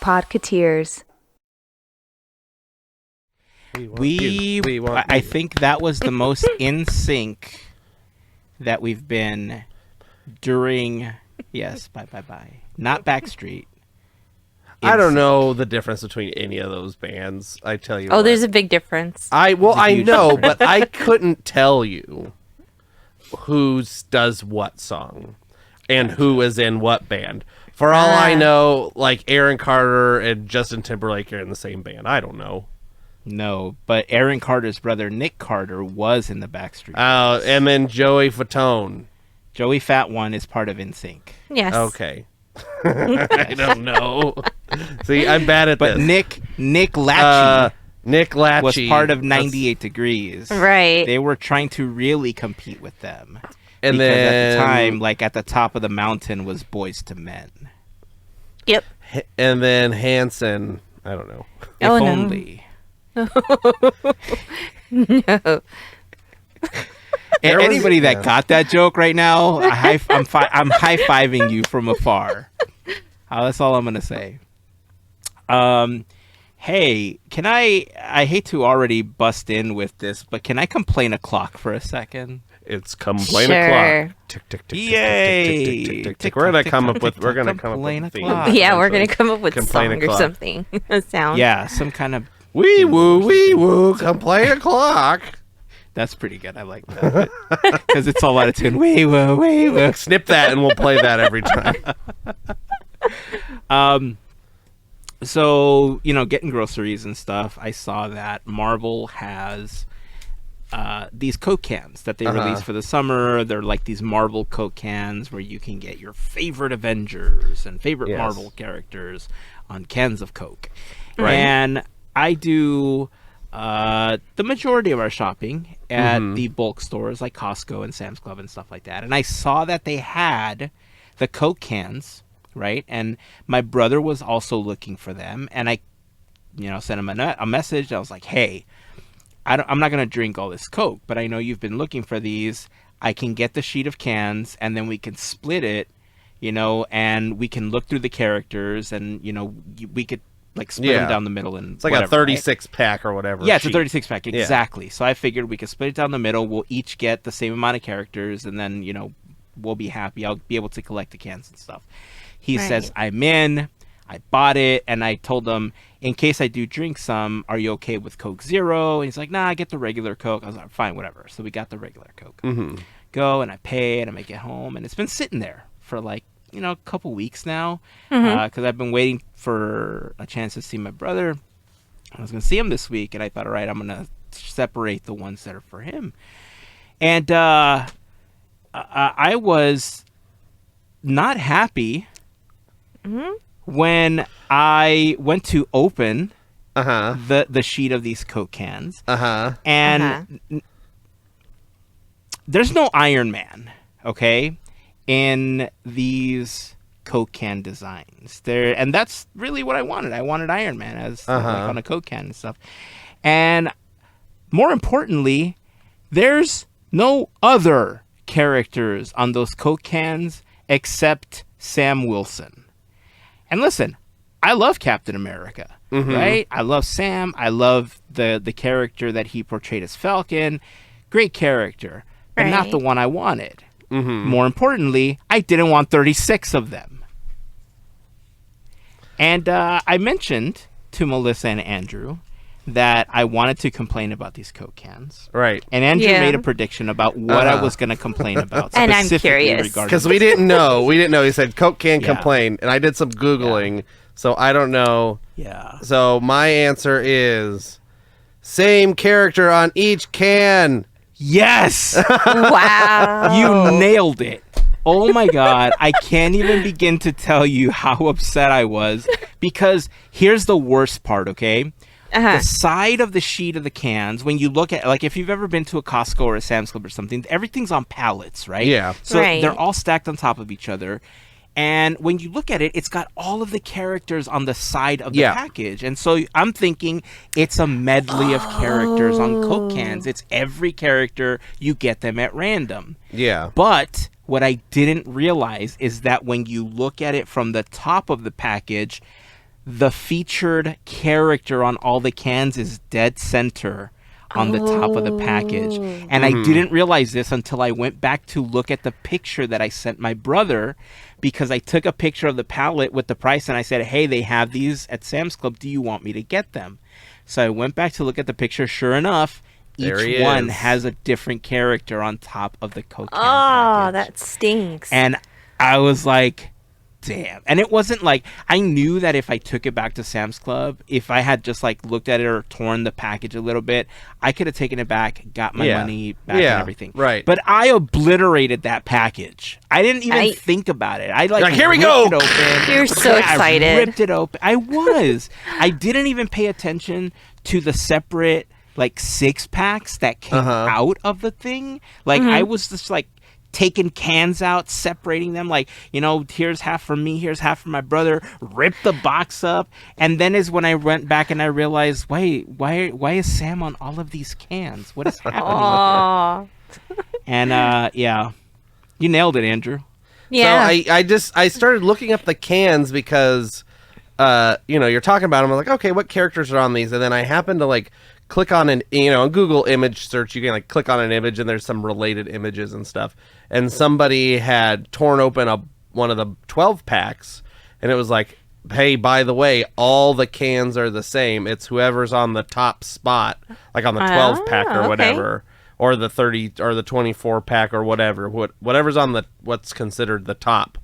Podketeers. I think that was the most in sync that we've been during. Yes, bye. Not Backstreet. I don't know the difference between any of those bands. I tell you. Oh, there's a big difference. I know, but I couldn't tell you who does what song and who is in what band. For all I know, like Aaron Carter and Justin Timberlake are in the same band. I don't know. No, but Aaron Carter's brother Nick Carter was in the Backstreet Boys. Oh, and then Joey Fatone. Joey Fat One is part of NSYNC. Yes. Okay. I don't know. See, I'm bad at this. But Nick Lachey was part of 98 Degrees. Right. They were trying to really compete with them. And because then at the time, like at the top of the mountain was Boys to Men. Yep. And then Hanson, I don't know. If only. No. Anybody that got that joke right now, I'm high-fiving you from afar. That's all I'm gonna say. Hey, can I hate to already bust in with this, but can I complain a clock for a second? It's complain o'clock. Tick tick tick. Yay! Tick tick tick. We're gonna come up with a theme. Yeah, we're gonna come up with a song or something. A sound. Yeah, some kind of wee woo, complain o'clock. That's pretty good. I like that because it's all out of tune. Wee woo. Snip that, and we'll play that every time. So getting groceries and stuff. I saw that Marvel has these Coke cans that they release for the summer. They're like these Marvel Coke cans where you can get your favorite Avengers and favorite Marvel characters on cans of Coke. Right. And I do the majority of our shopping at the bulk stores like Costco and Sam's Club and stuff like that. And I saw that they had the Coke cans, right? And my brother was also looking for them. And I, sent him a message. I was like, hey, I'm not going to drink all this Coke, but I know you've been looking for these. I can get the sheet of cans and then we can split it, and we can look through the characters and, we could like split them down the middle and it's like a 36 pack or whatever. Yeah, it's a 36 pack. Exactly. Yeah. So I figured we could split it down the middle. We'll each get the same amount of characters and then, we'll be happy. I'll be able to collect the cans and stuff. He says, I'm in. I bought it. And I told him, in case I do drink some, are you okay with Coke Zero? And he's like, nah, I get the regular Coke. I was like, fine, whatever. So we got the regular Coke. Go and I pay and I make it home. And it's been sitting there for like, a couple weeks now, because I've been waiting for a chance to see my brother. I was going to see him this week, and I thought, all right, I'm going to separate the ones that are for him. And I was not happy when I went to open the sheet of these Coke cans, and there's no Iron Man, okay? In these Coke can designs and that's really what I wanted. I wanted Iron Man as like on a Coke can and stuff. And more importantly, there's no other characters on those Coke cans except Sam Wilson. And listen, I love Captain America, right? I love Sam. I love the character that he portrayed as Falcon. Great character, but not the one I wanted. More importantly, I didn't want 36 of them. And I mentioned to Melissa and Andrew that I wanted to complain about these Coke cans. Right. And Andrew made a prediction about what I was going to complain about. And I'm curious. Because we didn't know. He said Coke can complain. And I did some Googling, so I don't know. Yeah. So my answer is same character on each can. Yes! Wow. You nailed it. Oh my God. I can't even begin to tell you how upset I was, because here's the worst part, okay? The side of the sheet of the cans, when you look at, like, if you've ever been to a Costco or a Sam's Club or something, everything's on pallets, right? Yeah. So they're all stacked on top of each other. And when you look at it, it's got all of the characters on the side of the package. And so I'm thinking it's a medley of characters on Coke cans. It's every character. You get them at random. Yeah. But what I didn't realize is that when you look at it from the top of the package, the featured character on all the cans is dead center on the top of the package. And I didn't realize this until I went back to look at the picture that I sent my brother, because I took a picture of the palette with the price and I said, hey, they have these at Sam's Club. Do you want me to get them? So I went back to look at the picture. Sure enough, each one has a different character on top of the Coke can package. That stinks. And I was like, damn. And it wasn't like, I knew that if I took it back to Sam's Club, if I had just like looked at it or torn the package a little bit, I could have taken it back, got my money back and everything. Right. But I obliterated that package. I didn't even think about it. I like here we go. It open. You're so excited. I ripped it open. I was. I didn't even pay attention to the separate like 6-packs that came out of the thing. Like I was just like taking cans out, separating them, like, you know, here's half for me, here's half for my brother, rip the box up. And then is when I went back and I realized, wait, why is Sam on all of these cans? What is happening with it? And you nailed it, Andrew. Yeah. So I started looking up the cans because you're talking about them. I'm like, okay, what characters are on these? And then I happened to like click on an, on Google image search, you can like click on an image and there's some related images and stuff. And somebody had torn open one of the 12-packs and it was like, hey, by the way, all the cans are the same. It's whoever's on the top spot, like on the 12-pack or whatever, or the 30 or the 24-pack or whatever. Whatever's on what's considered the top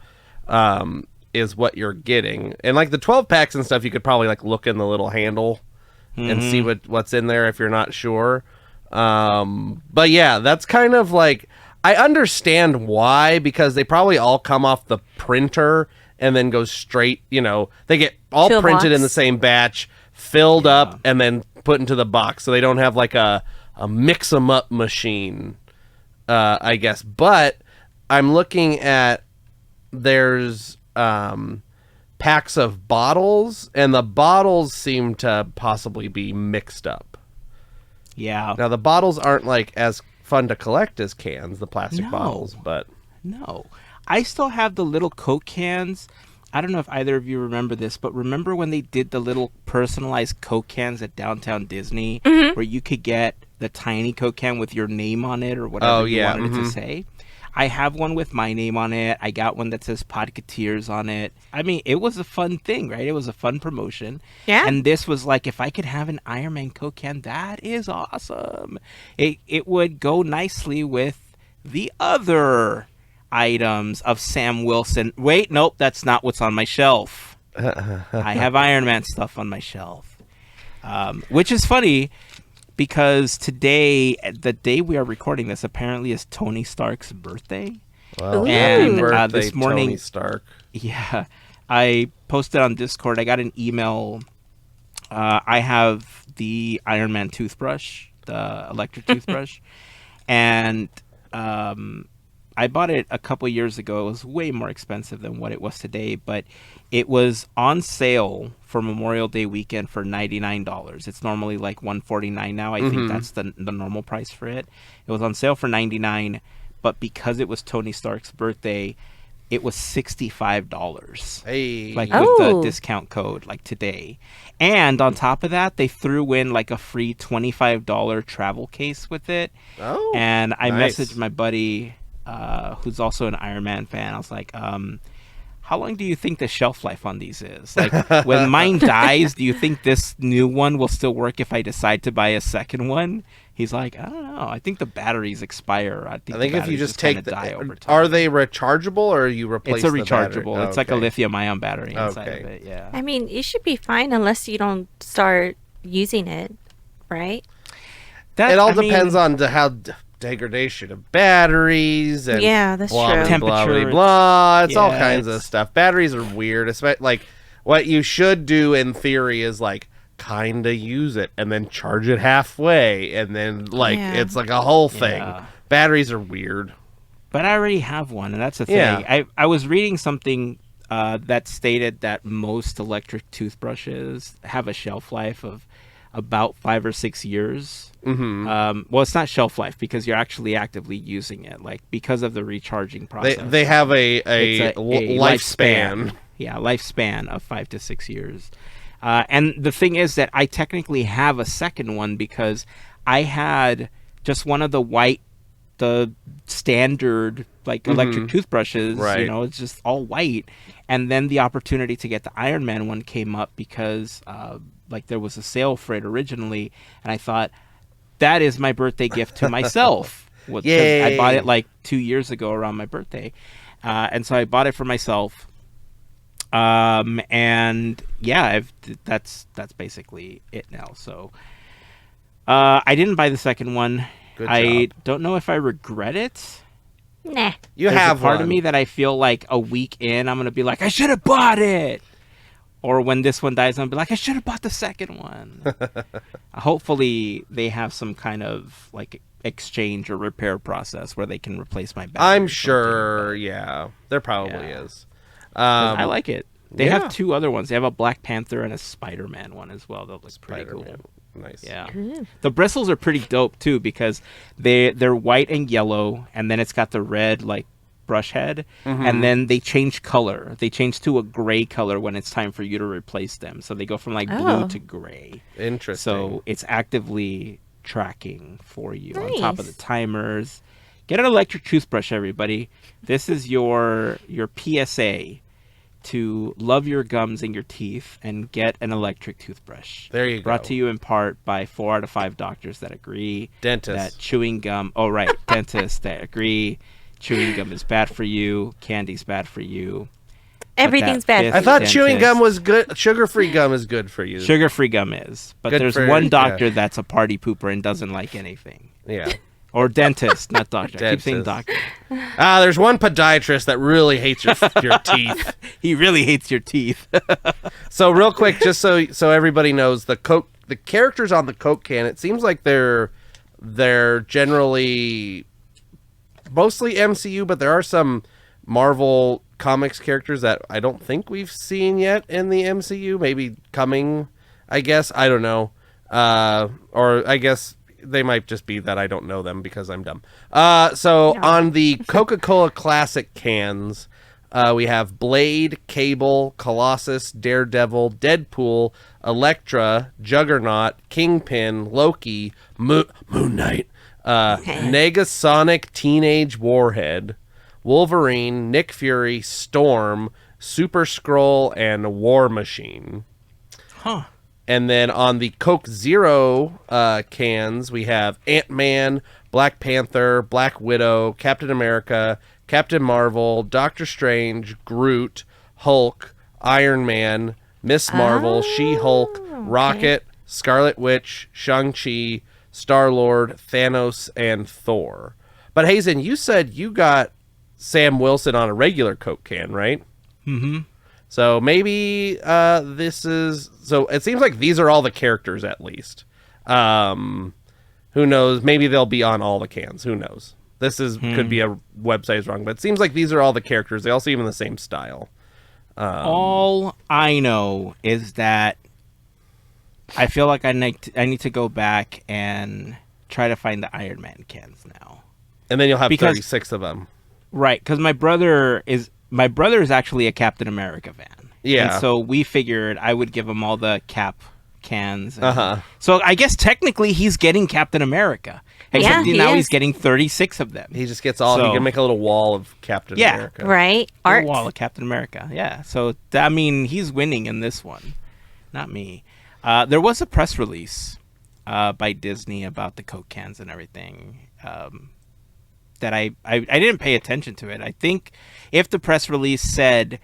is what you're getting. And like the 12-packs and stuff, you could probably like look in the little handle and see what's in there if you're not sure. But yeah, that's kind of like, I understand why, because they probably all come off the printer and then go straight, they get all Chill printed box. in the same batch, filled up, and then put into the box. So they don't have like a mix 'em up machine, I guess. But I'm looking at, there's packs of bottles, and the bottles seem to possibly be mixed up. Yeah. Now the bottles aren't like as fun to collect as cans, the plastic bottles, but no. I still have the little Coke cans. I don't know if either of you remember this, but remember when they did the little personalized Coke cans at Downtown Disney, where you could get the tiny Coke can with your name on it or whatever you wanted it to say? I have one with my name on it. I got one that says Podketeers on it. I mean, it was a fun thing, right? It was a fun promotion. Yeah. And this was like, if I could have an Iron Man Coke can, that is awesome. It would go nicely with the other items of Sam Wilson. Wait, nope, that's not what's on my shelf. I have Iron Man stuff on my shelf. Which is funny, because today, the day we are recording this, apparently is Tony Stark's birthday. well, And birthday, this morning, Tony Stark. yeah, I posted on Discord. I got an email. I have the Iron Man toothbrush, the electric toothbrush, and I bought it a couple years ago. It was way more expensive than what it was today, but it was on sale for Memorial Day weekend for $99. It's normally like $149 now. I think that's the normal price for it. It was on sale for $99, but because it was Tony Stark's birthday, it was $65. Hey, Like with the discount code, like today. And on top of that, they threw in like a free $25 travel case with it. Oh, And I nice. messaged my buddy, who's also an Iron Man fan. I was like, how long do you think the shelf life on these is? Like, when mine dies, do you think this new one will still work if I decide to buy a second one? He's like, I don't know. I think the batteries expire. I think if you just take die over time. are they rechargeable or are you replace? It's a the battery? rechargeable. It's like a lithium-ion battery inside Okay. of it. Yeah. I mean, it should be fine unless you don't start using it, right? It all depends on how degradation of batteries and Yeah, that's blah, true. blah, Temperature. blah, blah. It's all Yeah, kinds of stuff. Batteries are weird. Especially like what you should do in theory is like kind of use it and then charge it halfway and then like Yeah. it's like a whole thing. Yeah. Batteries are weird. But I already have one, and that's the thing. Yeah. I was reading something that stated that most electric toothbrushes have a shelf life of about 5 or 6 years. Well, it's not shelf life because you're actually actively using it, like because of the recharging process. They have a It's a lifespan. lifespan of 5 to 6 years. And the thing is that I technically have a second one because I had just one of the standard electric toothbrushes. Right. It's just all white. And then the opportunity to get the Iron Man one came up because there was a sale for it originally, and I thought that is my birthday gift to myself. Because I bought it 2 years ago around my birthday, and so I bought it for myself. And yeah, that's basically it now. So I didn't buy the second one. Good I job. don't know if I regret it. Nah. You There's have a part one. of me that I feel like a week in, I'm gonna be like, I should have bought it. Or when this one dies, I'm gonna be like, I should have bought the second one. Hopefully, they have some kind of exchange or repair process where they can replace my battery. I'm or sure. something, Yeah, there probably Yeah. is. but I like it. They yeah. have two other ones. They have a Black Panther and a Spider-Man one as well. That looks pretty cool. Spider-Man. Nice. Yeah, the bristles are pretty dope too because they're white and yellow, and then it's got the red brush head, and then they change color. They change to a gray color when it's time for you to replace them. So they go from blue to gray. Interesting. So it's actively tracking for you on top of the Nice. timers. Get an electric toothbrush, everybody. This is your PSA to love your gums and your teeth and get an electric toothbrush. There you go. Brought to you in part by 4 out of 5 doctors that agree Dentists. that chewing gum. Oh, right, dentists that agree chewing gum is bad for you. Candy's bad for you. Everything's bad. fifth I thought dentist- chewing gum was good. Sugar-free gum is good for you. Sugar-free gum is, but Good there's for- one doctor yeah. that's a party pooper and doesn't like anything. Yeah. Or dentist, not doctor. I keep saying Dentist. doctor. There's one podiatrist that really hates your teeth. He really hates your teeth. So real quick, just so everybody knows, the characters on the Coke can, it seems like they're generally mostly MCU, but there are some Marvel Comics characters that I don't think we've seen yet in the MCU. Maybe coming, I guess. I don't know. Or I guess they might just be that I don't know them because I'm dumb. So on the Coca Cola Classic cans, we have Blade, Cable, Colossus, Daredevil, Deadpool, Elektra, Juggernaut, Kingpin, Loki, Moon Knight, Negasonic Teenage Warhead, Wolverine, Nick Fury, Storm, Super Skrull, and War Machine. Huh. And then on the Coke Zero cans, we have Ant-Man, Black Panther, Black Widow, Captain America, Captain Marvel, Doctor Strange, Groot, Hulk, Iron Man, Miss Marvel, She-Hulk, Rocket, Scarlet Witch, Shang-Chi, Star-Lord, Thanos, and Thor. But Heyzen, you said you got Sam Wilson on a regular Coke can, right? Mm-hmm. So maybe this is... So it seems like these are all the characters, at least. Who knows? Maybe they'll be on all the cans. Who knows? This is could be a website's wrong, but it seems like these are all the characters. They all seem in the same style. All I know is that I feel like I need to go back and try to find the Iron Man cans now. And then you'll have Because- 36 of them. Right, because my brother is actually a Captain America fan. Yeah. And so we figured I would give him all the Cap cans. Uh-huh. So I guess technically he's getting Captain America. Except he now is. he's getting 36 of them. He just gets all... So- he can make a little wall of Captain Yeah. America. Right? A Art. wall of Captain America. Yeah. So I mean, he's winning in this one, not me. There was a press release by Disney about the Coke cans and everything that I didn't pay attention to it. I think if the press release said,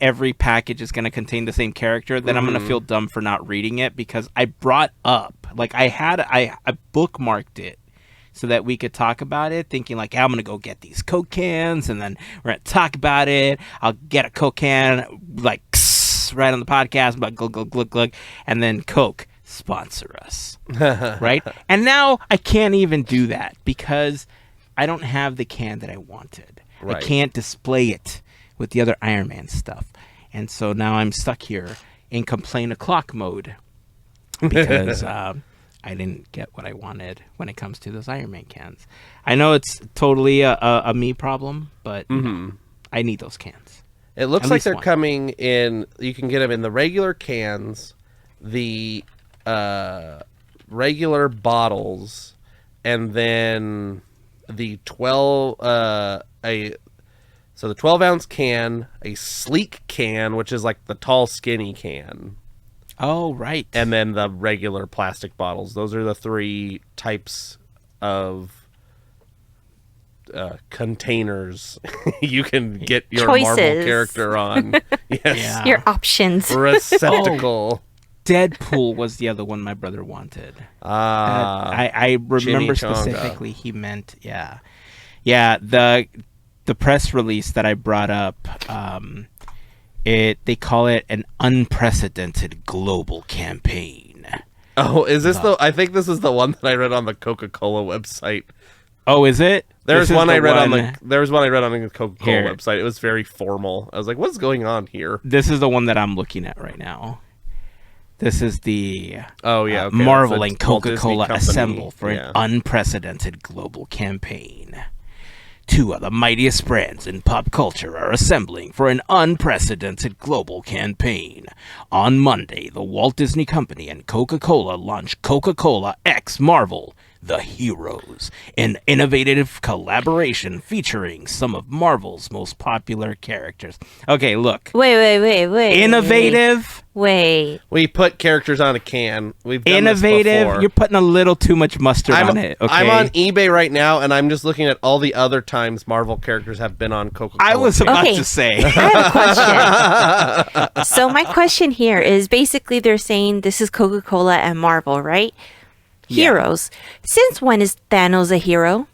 every package is going to contain the same character, then I'm going to feel dumb for not reading it because I brought up, I bookmarked it so that we could talk about it, thinking I'm going to go get these Coke cans and then we're going to talk about it. I'll get a Coke can, right on the podcast, but glug, glug, glug, glug, and then Coke, sponsor us, right? And now I can't even do that because I don't have the can that I wanted. Right. I can't display it with the other Iron Man stuff. And so now I'm stuck here in complain o'clock mode because I didn't get what I wanted when it comes to those Iron Man cans. I know it's totally a me problem, but I need those cans. It looks At like least they're one. coming in. You can get them in the regular cans, the regular bottles, and then the 12 so the 12-ounce can, a sleek can, which is like the tall, skinny can, Oh, right. and then the regular plastic bottles. Those are the three types of containers you can get your Marvel Choices. character on. Yes. Yeah. Your options. Receptacle. Deadpool was the other one my brother wanted. Ah. I remember Chimichanga. specifically he meant, yeah. The press release that I brought up, they call it an unprecedented global campaign. Oh, is this I think this is the one that I read on the Coca Cola website. Oh, is it? There's This is one I the read one- on the Coca Cola Here. website. It was very formal. I was like, what's going on here? This is the one that I'm looking at right now. This is the Oh yeah, okay. Marvel That's and a Walt Coca Disney Cola company. assemble for Yeah. an unprecedented global campaign. Two of the mightiest brands in pop culture are assembling for an unprecedented global campaign. On Monday, the Walt Disney Company and Coca-Cola launched Coca-Cola X Marvel, The Heroes, an innovative collaboration featuring some of Marvel's most popular characters. Okay, look. Wait. Innovative. Wait. We put characters on a can. We've done Innovative. This before. You're putting a little too much mustard on it. Okay. I'm on eBay right now, and I'm just looking at all the other times Marvel characters have been on Coca-Cola. I was about Okay. to say. I have a question. So my question here is basically they're saying this is Coca-Cola and Marvel, right? Yeah. Heroes. Since when is Thanos a hero?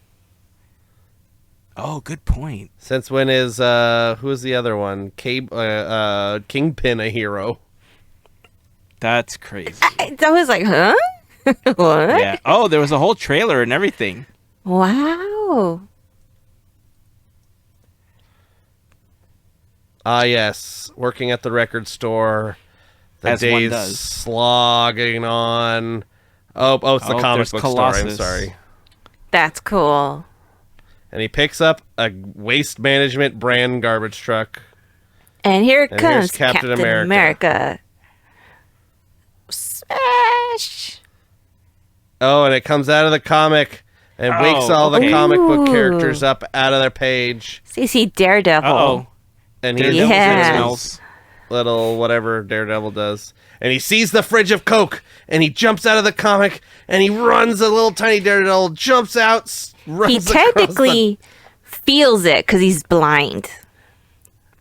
Oh, good point. Since when is who is the other one? Kingpin a hero? That's crazy. I was like, huh? What? Yeah. Oh, there was a whole trailer and everything. Wow. Ah, yes. Working at the record store. The As one day's does. slogging on. Oh, it's the Oh, comic there's book store. I'm Colossus. sorry. That's cool. And he picks up a waste management brand garbage truck. And here And comes here's Captain America. Smash. Oh, and it comes out of the comic and wakes Oh, all the okay. comic book Ooh. characters up out of their page. See, Daredevil. Uh-oh. And he Daredevil's Yes. in smells. little whatever Daredevil does. And he sees the fridge of Coke, and he jumps out of the comic, and he runs. A little tiny Daredevil jumps out, runs He across technically feels it because he's blind.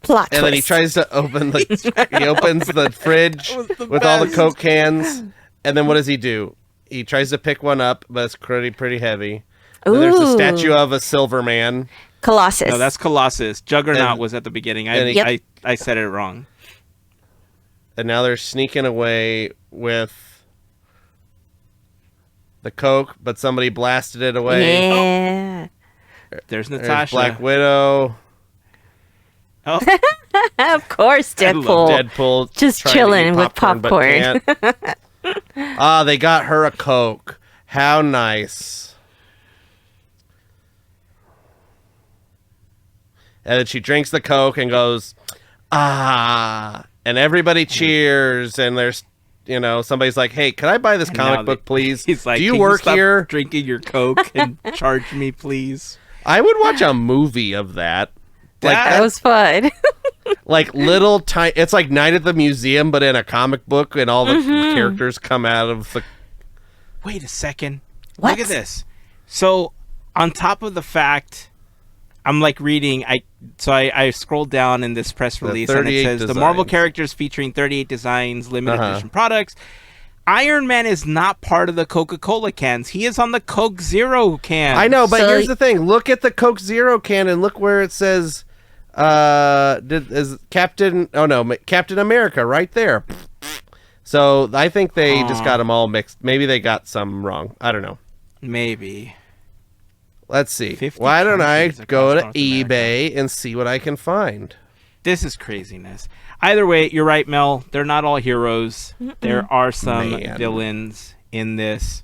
Plot and then he twist. tries to open the. He opens the fridge with all the best. Coke cans, and then what does he do? He tries to pick one up, but it's pretty heavy. And there's a Ooh. statue of a silver man. Colossus. No, that's Colossus. Juggernaut And- was at the beginning. and he- I said it wrong. And now they're sneaking away with the Coke, but somebody blasted it away. Yeah. There's There's Natasha. Black Widow. Oh, Of course, I love Deadpool. Deadpool Just trying to chilling eat with but popcorn. can't. They got her a Coke. How nice. And then she drinks the Coke and goes, ah. And everybody cheers. And there's, somebody's like, hey, can I buy this And now comic book, please? He's like, do you "Can work stop here? drinking your Coke and charge me, please?" I would watch a movie of that. Like That was fun. like little tiny. It's like Night at the Museum, but in a comic book, and all the Mm-hmm. characters come out of the. Wait a second. What? Look at this. So, on top of the fact, I'm like reading. I scrolled down in this press release, and it 38 says the Marvel designs. characters featuring 38 designs, limited Uh-huh. edition products. Iron Man is not part of the Coca-Cola cans. He is on the Coke Zero can. I know, but So- here's the thing. Look at the Coke Zero can and look where it says is Captain America right there. So I think they just got them all mixed. Maybe they got some wrong. I don't know. Maybe. Let's see. 50 Why don't I countries go to across North America. eBay and see what I can find? This is craziness. Either way, you're right, Mel. They're not all heroes. There are some Man. villains in this.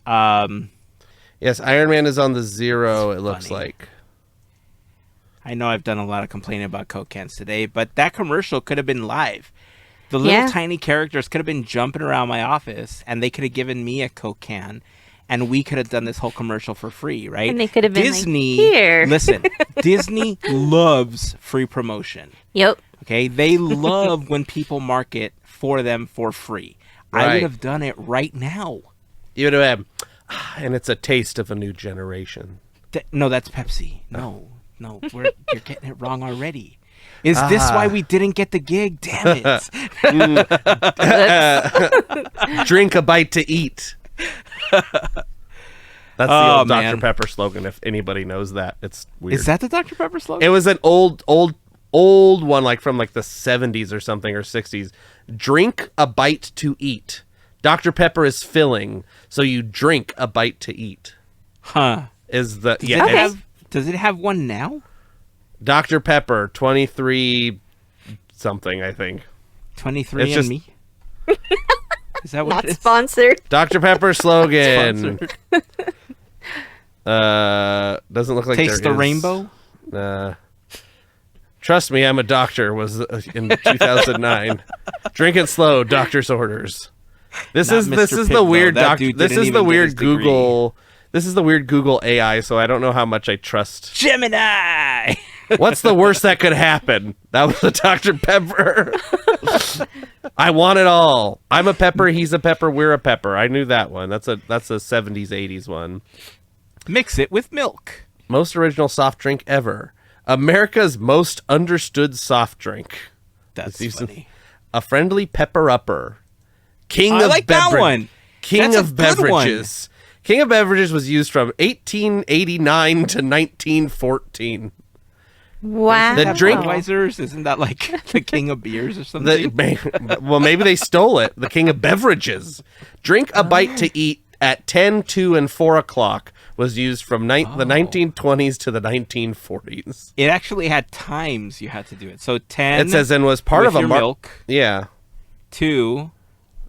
Yes, Iron Man is on the Zero, it looks funny. like. I know I've done a lot of complaining about Coke cans today, but that commercial could have been live. The little tiny characters could have been jumping around my office, and they could have given me a Coke can, and we could have done this whole commercial for free, right? And they could have been Disney, like, here. Listen, Disney loves free promotion. Yep. Okay? They love when people market for them for free. I Right. would have done it right now. You would have had, and it's a taste of a new generation. No, that's Pepsi. No, you're getting it wrong already. Is this why we didn't get the gig? Damn it. Drink a bite to eat. That's the old man. Dr. Pepper slogan, if anybody knows that. It's weird. Is that the Dr. Pepper slogan? It was an old one, like from like the 70s or something, or 60s. Drink a bite to eat. Dr. Pepper is filling, so you drink a bite to eat. Huh. Is the Does it have one now? Dr. Pepper 23 something, I think. 23 It's and just- me? Is that what Not it is? sponsored. Dr. Pepper slogan. Sponsored. Doesn't look like Taste there the is. rainbow? Trust me, I'm a doctor was in 2009. Drink it slow, doctor's orders. This Not is Mr. the Pig, weird though. That doctor. dude This didn't is the even get weird his degree. Google. This is the weird Google AI, so I don't know how much I trust. Gemini! What's the worst that could happen? That was a Dr. Pepper. I want it all. I'm a pepper, he's a pepper, we're a pepper. I knew that one. That's a 70s, 80s one. Mix it with milk. Most original soft drink ever. America's most understood soft drink. That's It's funny. A friendly pepper upper. King I of like that one. King That's a of good one. beverages. King of beverages was used from 1889 to 1914. Wow. The drink- Budweiser's? Isn't that like the king of beers or something? Well, maybe they stole it. The king of beverages. Drink a bite to eat at 10, 2, and 4 o'clock was used from the 1920s to the 1940s. It actually had times you had to do it. So 10 It says, and was part with of a your milk, Yeah. 2,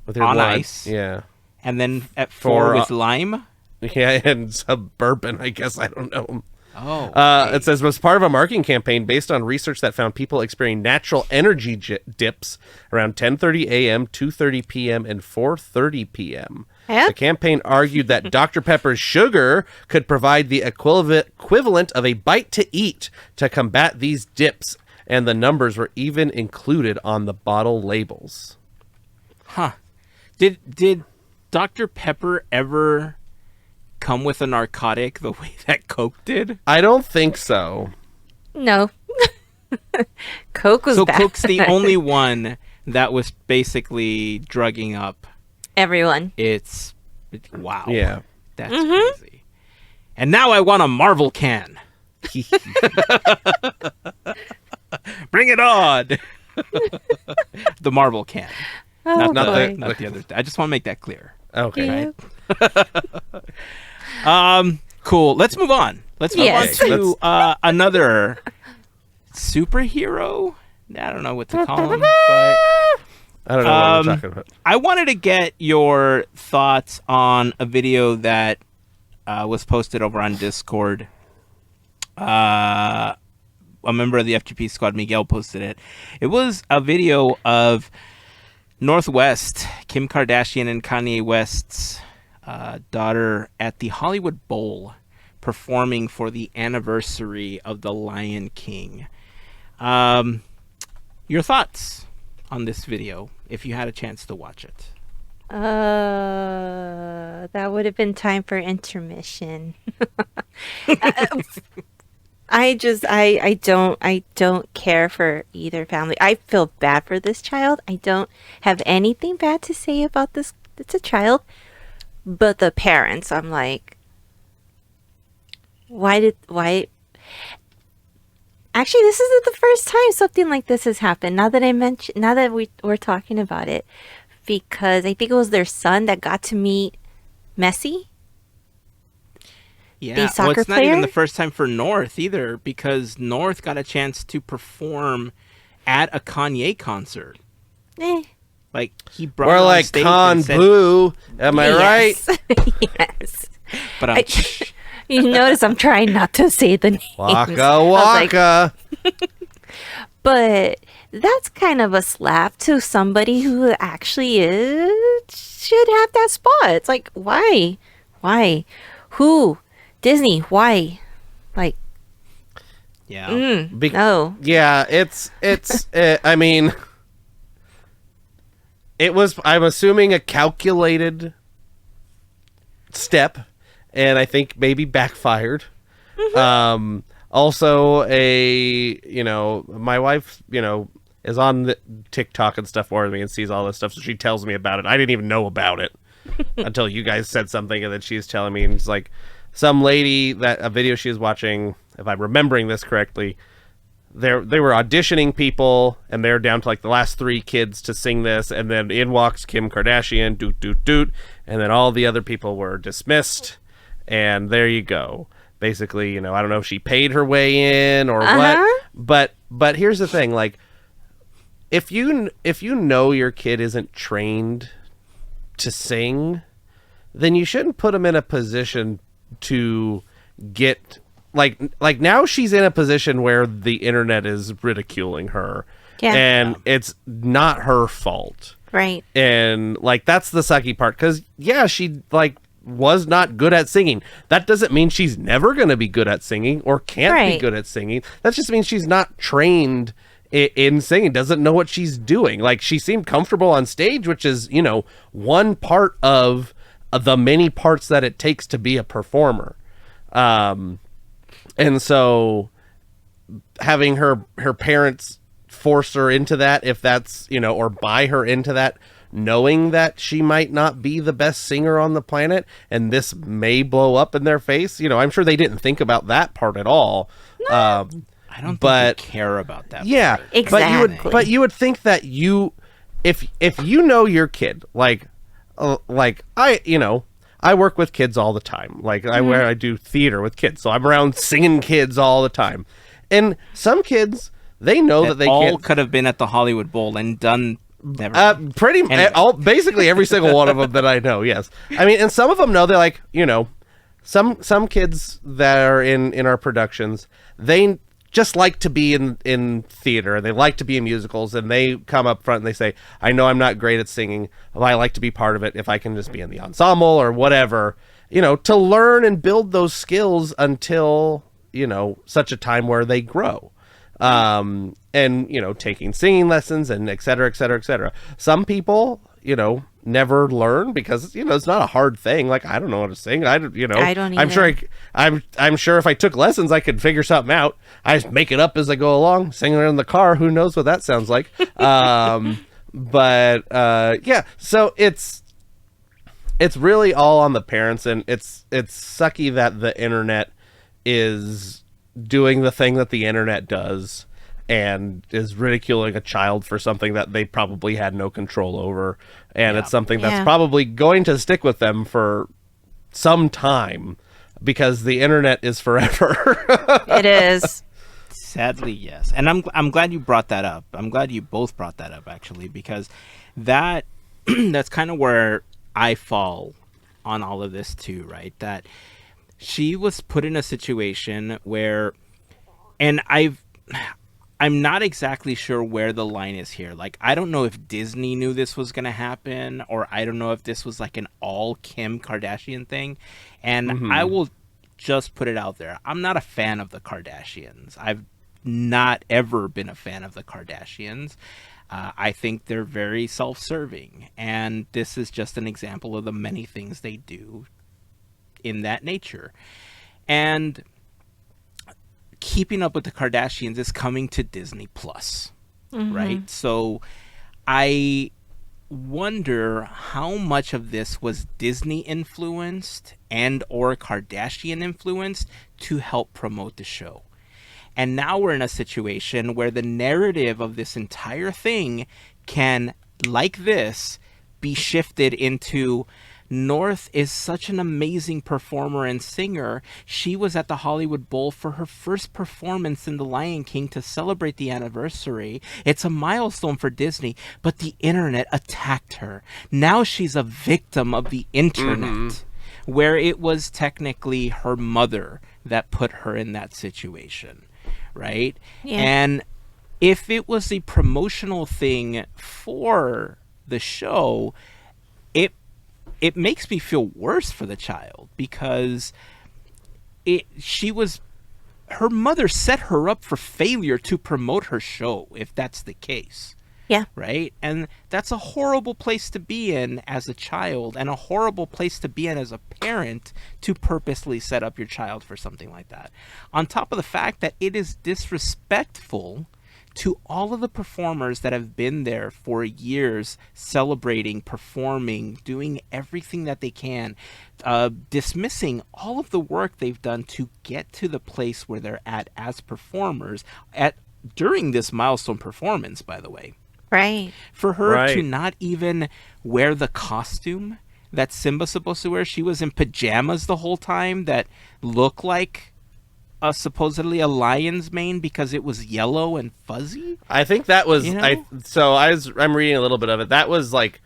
With your on blood. ice. Yeah. and then at 4 with lime. Yeah, and suburban, I guess. I don't know. Oh. It says was part of a marketing campaign based on research that found people experiencing natural energy dips around 10:30 a.m., 2:30 p.m., and 4:30 p.m. Yeah. The campaign argued that Dr. Pepper's sugar could provide the equivalent of a bite to eat to combat these dips, and the numbers were even included on the bottle labels. Huh. Did Dr. Pepper ever come with a narcotic the way that Coke did? I don't think so. No. Coke was So bad. Coke's the only one that was basically drugging up. Everyone. Wow. Yeah. That's crazy. And now I want a Marvel can. Bring it on. The Marvel can. Oh, not boy. Not the other. I just want to make that clear. Okay. Yeah. Cool. Let's move on. Let's move Yes. on to another superhero. I don't know what to call him, but I don't know what we're talking about. I wanted to get your thoughts on a video that was posted over on Discord. A member of the FGP Squad, Miguel, posted it. It was a video of Northwest, Kim Kardashian and Kanye West's daughter at the Hollywood Bowl performing for the anniversary of The Lion King. Your thoughts on this video, if you had a chance to watch it? That would have been time for intermission. I don't care for either family. I feel bad for this child. I don't have anything bad to say about this. It's a child, but the parents, I'm like, why? Actually, this isn't the first time something like this has happened. Now that we're talking about it, because I think it was their son that got to meet Messi. Yeah, the soccer it's not even player? the first time for North either, because North got a chance to perform at a Kanye concert. Like he brought We're it on like stage Con and said, Boo. Am I right? Yes. But You notice I'm trying not to say the names. Waka waka. But that's kind of a slap to somebody who actually should have that spot. It's like, why? Who? Disney? Why? Like, yeah. No. Yeah, it's I mean, it was, I'm assuming, a calculated step, and I think maybe backfired. Also, my wife, is on the TikTok and stuff for me and sees all this stuff, so she tells me about it. I didn't even know about it until you guys said something, and then she's telling me, and it's like some lady that a video she was watching, if I'm remembering this correctly, they were auditioning people, and they're down to like the last 3 kids to sing this, and then in walks Kim Kardashian, doot doot doot, and then all the other people were dismissed, and there you go. Basically, I don't know if she paid her way in or what, but here's the thing, like, if you know your kid isn't trained to sing, then you shouldn't put them in a position to get like now she's in a position where the internet is ridiculing her, and it's not her fault, right? And like, that's the sucky part, because she was not good at singing. That doesn't mean she's never going to be good at singing or can't be good at singing. That just means she's not trained in singing, doesn't know what she's doing. Like, she seemed comfortable on stage, which is, one part of the many parts that it takes to be a performer. And so having her parents force her into that, if that's, or buy her into that, knowing that she might not be the best singer on the planet, and this may blow up in their face. I'm sure they didn't think about that part at all. No. I don't think they care about that. Yeah, part. Exactly. But you would think that if you know your kid, like I work with kids all the time. Like, I do theater with kids, so I'm around singing kids all the time. And some kids, they know that they all could have been at the Hollywood Bowl and done. Basically every single one of them that I know. Yes, I mean, and some of them know, they're like, some kids that are in our productions, they just like to be in theater, and they like to be in musicals, and they come up front and they say, I know I'm not great at singing, but I like to be part of it if I can just be in the ensemble or whatever, to learn and build those skills until such a time where they grow. And taking singing lessons and et cetera, et cetera, et cetera. Some people, never learn because, it's not a hard thing. Like, I don't know how to sing. I don't either. I'm sure if I took lessons, I could figure something out. I just make it up as I go along, singing in the car. Who knows what that sounds like? So it's really all on the parents, and it's sucky that the internet is doing the thing that the internet does and is ridiculing a child for something that they probably had no control over, and it's something that's probably going to stick with them for some time, because the internet is forever. It is. Sadly, yes. And I'm glad you brought that up. I'm glad you both brought that up, actually, because that's kind of where I fall on all of this too, right? That she was put in a situation where, and I'm not exactly sure where the line is here. Like, I don't know if Disney knew this was going to happen, or I don't know if this was like an all Kim Kardashian thing. And I will just put it out there. I'm not a fan of the Kardashians. I've not ever been a fan of the Kardashians. I think they're very self-serving. And this is just an example of the many things they do in that nature. And Keeping Up with the Kardashians is coming to Disney Plus, right? So I wonder how much of this was Disney influenced and or Kardashian influenced to help promote the show. And now we're in a situation where the narrative of this entire thing can, like this, be shifted into North is such an amazing performer and singer. She was at the Hollywood Bowl for her first performance in The Lion King to celebrate the anniversary. It's a milestone for Disney, but the internet attacked her. Now she's a victim of the internet. where it was technically her mother that put her in that situation, right? Yeah. And if it was a promotional thing for the show, it makes me feel worse for the child, because her mother set her up for failure to promote her show, if that's the case. Yeah. Right? And that's a horrible place to be in as a child, and a horrible place to be in as a parent, to purposely set up your child for something like that. On top of the fact that it is disrespectful to all of the performers that have been there for years, celebrating, performing, doing everything that they can, dismissing all of the work they've done to get to the place where they're at as performers during this milestone performance, by the way. Right. For her to not even wear the costume that Simba's supposed to wear. She was in pajamas the whole time that looked like supposedly a lion's mane because it was yellow and fuzzy. I think that was I'm reading a little bit of it. That was like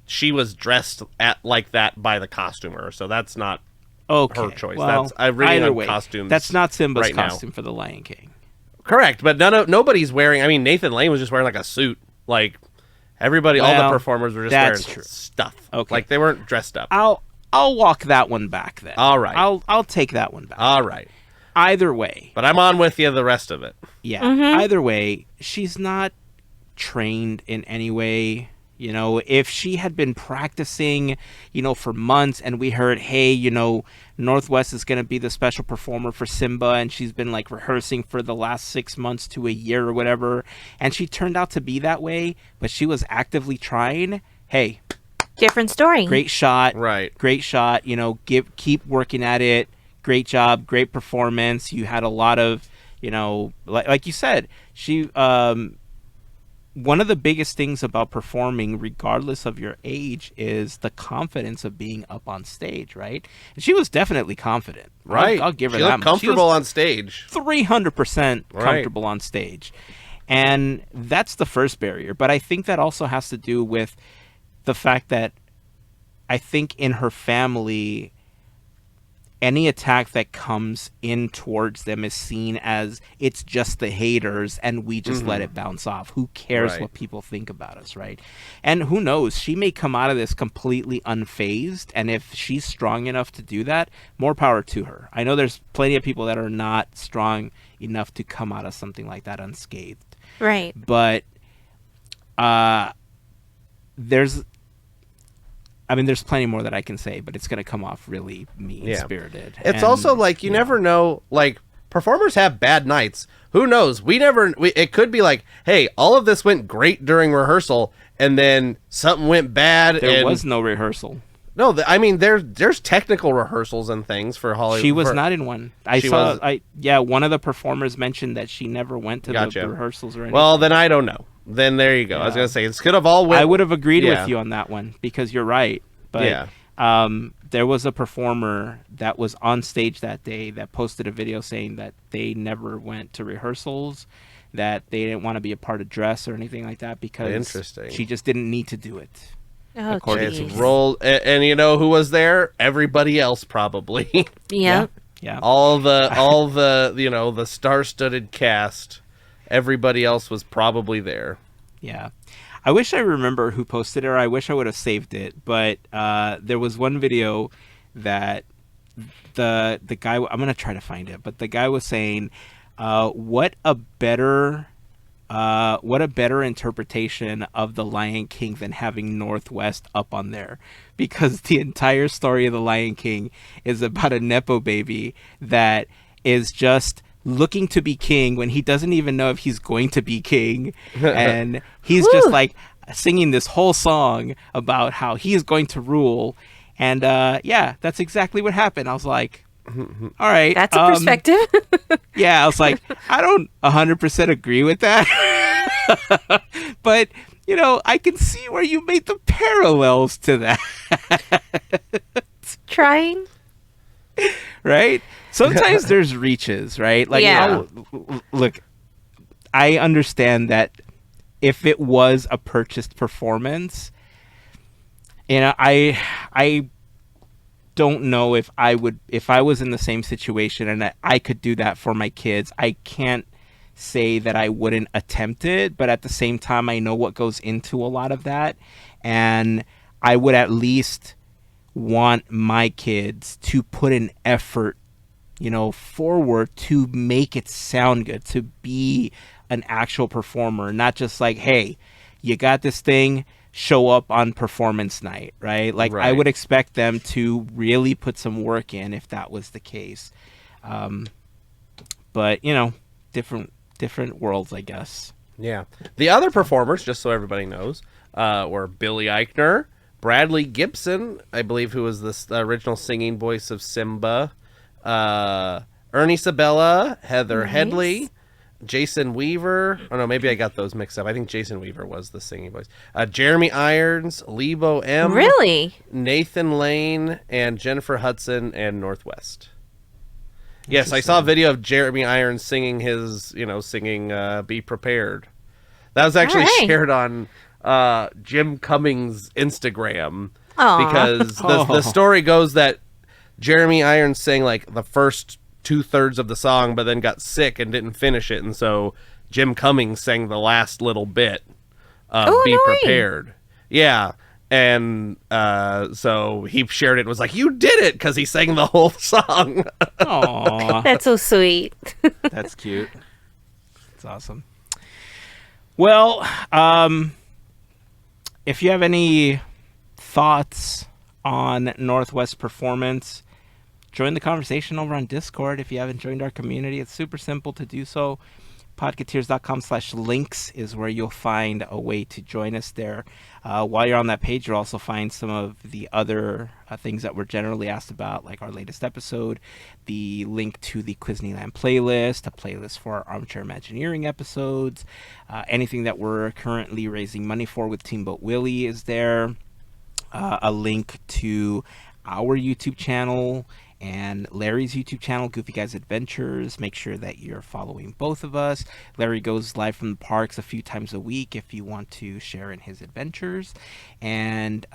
she was dressed like that by the costumer, so that's not her choice. Well, I'm reading either on way, costumes. that's not Simba's right costume now. for the Lion King. Correct, but nobody's wearing. I mean, Nathan Lane was just wearing like a suit. Like everybody, all the performers were just wearing stuff. Okay, like they weren't dressed up. I'll walk that one back then. All right, I'll take that one back. All right. Either way, but I'm on with you the rest of it. Yeah. Mm-hmm. Either way, she's not trained in any way. You know, if she had been practicing, for months, and we heard, hey, Northwest is going to be the special performer for Simba, and she's been like rehearsing for the last 6 months to a year or whatever, and she turned out to be that way, but she was actively trying. Hey, different story. Great shot. Right. Great shot. Keep working at it. Great job. Great performance. You had a lot of, like you said, she. One of the biggest things about performing, regardless of your age, is the confidence of being up on stage, right? And she was definitely confident. Right. I'll give her she that looked comfortable on stage. 300% comfortable on stage. And that's the first barrier. But I think that also has to do with the fact that I think in her family, any attack that comes in towards them is seen as it's just the haters and we just let it bounce off. Who cares what people think about us, right? And who knows? She may come out of this completely unfazed, and if she's strong enough to do that, more power to her. I know there's plenty of people that are not strong enough to come out of something like that unscathed. Right. But there's plenty more that I can say, but it's going to come off really mean-spirited. It's also like you never know. Like performers have bad nights. Who knows? It could be like, hey, all of this went great during rehearsal, and then something went bad. There was no rehearsal. No, there's technical rehearsals and things for Hollywood. She was not in one. One of the performers mentioned that she never went to the rehearsals or anything. Well, then I don't know. Then there you go. Yeah. I was gonna say it could have all went. I would have agreed with you on that one because you're right. But there was a performer that was on stage that day that posted a video saying that they never went to rehearsals, that they didn't want to be a part of dress or anything like that because she just didn't need to do it. Oh, and you know who was there? Everybody else probably. Yeah. All the the star-studded cast. Everybody else was probably there. Yeah. I wish I remember who posted it, or I wish I would have saved it. But there was one video that the guy, I'm going to try to find it, but the guy was saying, what a better interpretation of the Lion King than having Northwest up on there, because the entire story of the Lion King is about a Nepo baby that is just looking to be king when he doesn't even know if he's going to be king, and he's just like singing this whole song about how he is going to rule, and that's exactly what happened. I was like, all right, that's a perspective. I was like, I don't 100% agree with that, but I can see where you made the parallels to that. Trying, right? Sometimes there's reaches, right? Like, look, I understand that if it was a purchased performance, I don't know if I was in the same situation and I could do that for my kids. I can't say that I wouldn't attempt it, but at the same time, I know what goes into a lot of that, and I would at least want my kids to put an effort, forward to make it sound good, to be an actual performer, not just like, hey, you got this thing, show up on performance night, right? Like, I would expect them to really put some work in if that was the case. But, different worlds, I guess. Yeah. The other performers, just so everybody knows, were Billy Eichner, Bradley Gibson, I believe, who was the original singing voice of Simba, Ernie Sabella, Heather Headley, Jason Weaver. Oh, no, maybe I got those mixed up. I think Jason Weaver was the singing voice. Jeremy Irons, Lebo M. Really? Nathan Lane, and Jennifer Hudson, and Northwest. Yes, I saw a video of Jeremy Irons singing his, Be Prepared. That was actually shared on Jim Cummings' Instagram. Aww. Because the story goes that Jeremy Irons sang like the first 2/3 of the song, but then got sick and didn't finish it. And so Jim Cummings sang the last little bit of Be Prepared. Yeah. And so he shared it and was like, you did it, because he sang the whole song. Aww. That's so sweet. That's cute. That's awesome. Well, if you have any thoughts on Northwest performance, join the conversation over on Discord. If you haven't joined our community, it's super simple to do so. Podketeers.com/links is where you'll find a way to join us there. While you're on that page, you'll also find some of the other things that we're generally asked about, like our latest episode, the link to the Quizneyland playlist, a playlist for our Armchair Imagineering episodes, anything that we're currently raising money for with Teamboat Willie is there, a link to our YouTube channel and Larry's YouTube channel, Goofy Guys Adventures. Make sure that you're following both of us. Larry goes live from the parks a few times a week if you want to share in his adventures. And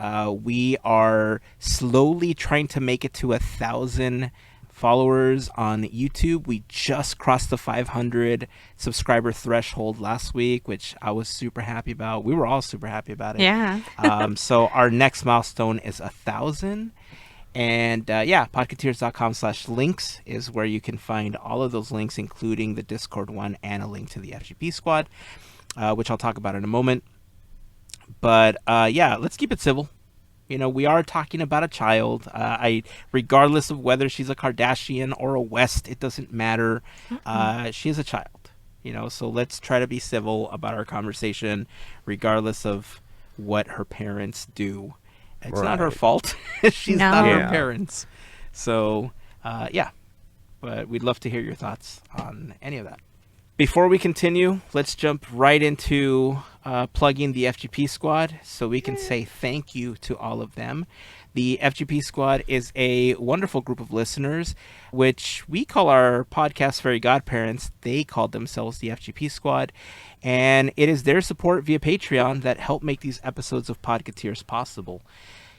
we are slowly trying to make it to 1,000 followers on YouTube. We just crossed the 500 subscriber threshold last week, which I was super happy about. We were all super happy about it. Yeah. So our next milestone is 1,000. And podketeers.com/links is where you can find all of those links, including the Discord one and a link to the FGP Squad, which I'll talk about in a moment. But let's keep it civil. We are talking about a child. Regardless of whether she's a Kardashian or a West, it doesn't matter. She is a child. So let's try to be civil about our conversation, regardless of what her parents do. It's not her fault. She's not her parents. So, but we'd love to hear your thoughts on any of that. Before we continue, let's jump right into plugging the FGP Squad so we can say thank you to all of them. The FGP Squad is a wonderful group of listeners, which we call our podcast Fairy Godparents. They called themselves the FGP Squad, and it is their support via Patreon that helped make these episodes of Podketeers possible.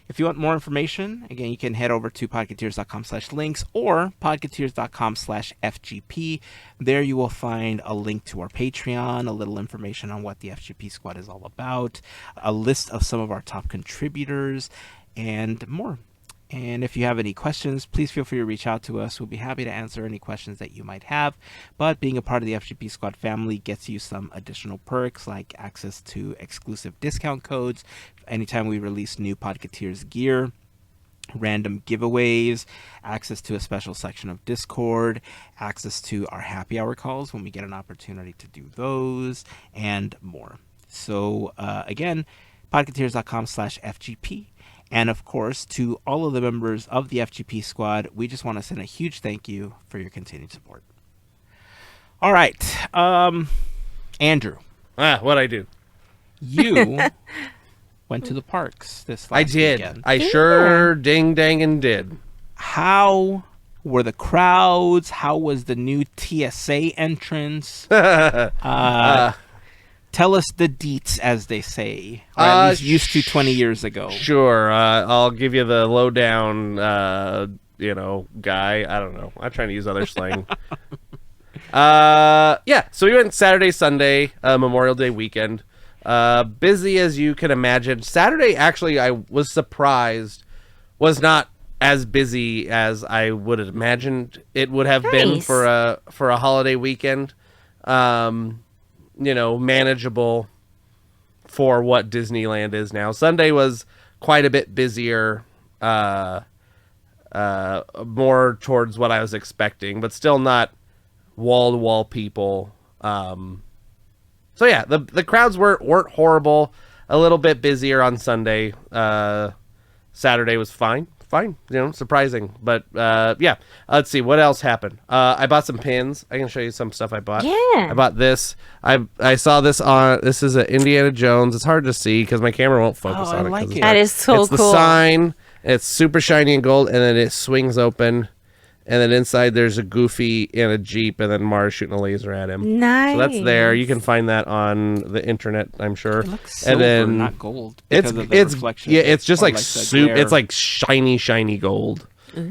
If you want more information, again, you can head over to podketeers.com/links or podketeers.com/FGP. There you will find a link to our Patreon, a little information on what the FGP Squad is all about, a list of some of our top contributors, and more. And if you have any questions, please feel free to reach out to us. We'll be happy to answer any questions that you might have. But being a part of the FGP Squad family gets you some additional perks, like access to exclusive discount codes anytime we release new Podketeers gear, random giveaways, access to a special section of Discord, access to our happy hour calls when we get an opportunity to do those, and more. So again, podketeers.com/FGP. And of course, to all of the members of the FGP Squad, we just want to send a huge thank you for your continued support. All right, Andrew. What'd I do? You went to the parks this last weekend. I sure ding-dangin' did. How were the crowds? How was the new TSA entrance? Tell Tell us the deets, as they say, or at least used to 20 years ago. Sure. I'll give you the lowdown, guy. I don't know. I'm trying to use other slang. Yeah, so we went Saturday, Sunday, Memorial Day weekend. Busy as you can imagine. Saturday, actually, I was surprised, was not as busy as I would have imagined it would have been for a holiday weekend. Manageable for what Disneyland is now. Sunday was quite a bit busier, more towards what I was expecting, but still not wall-to-wall people. So yeah, the crowds weren't horrible. A little bit busier on Sunday. Saturday was fine, surprising. But yeah, let's see what else happened. I bought some pins. I can show you some stuff I bought. Yeah, I bought this. I saw this on. This is a Indiana Jones. It's hard to see because my camera won't focus on it. Like it. That is so it's cool. The sign. It's super shiny and gold, and then it swings open. And then inside there's a Goofy in a Jeep, and then Mars shooting a laser at him. Nice. So that's there. You can find that on the internet, I'm sure. It looks silver, and then not gold. It's reflection. Yeah, it's just like glare. it's like shiny gold,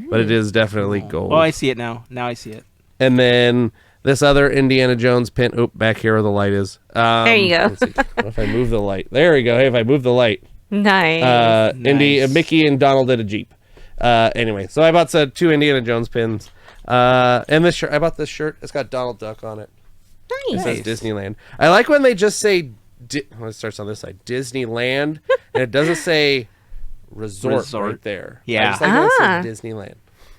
but it is definitely gold. Oh, I see it now. Now I see it. And then this other Indiana Jones pin. Oop, back here where the light is. There you go. Let's see. What if I move the light? There we go. Hey, if I move the light. Nice. Mickey and Donald in a Jeep. Anyway, so I bought two Indiana Jones pins. And this shirt, I bought this shirt. It's got Donald Duck on it. Nice. It says Disneyland. I like when they just say, it starts on this side, Disneyland, and it doesn't say resort right there. Yeah. I just like when it says Disneyland.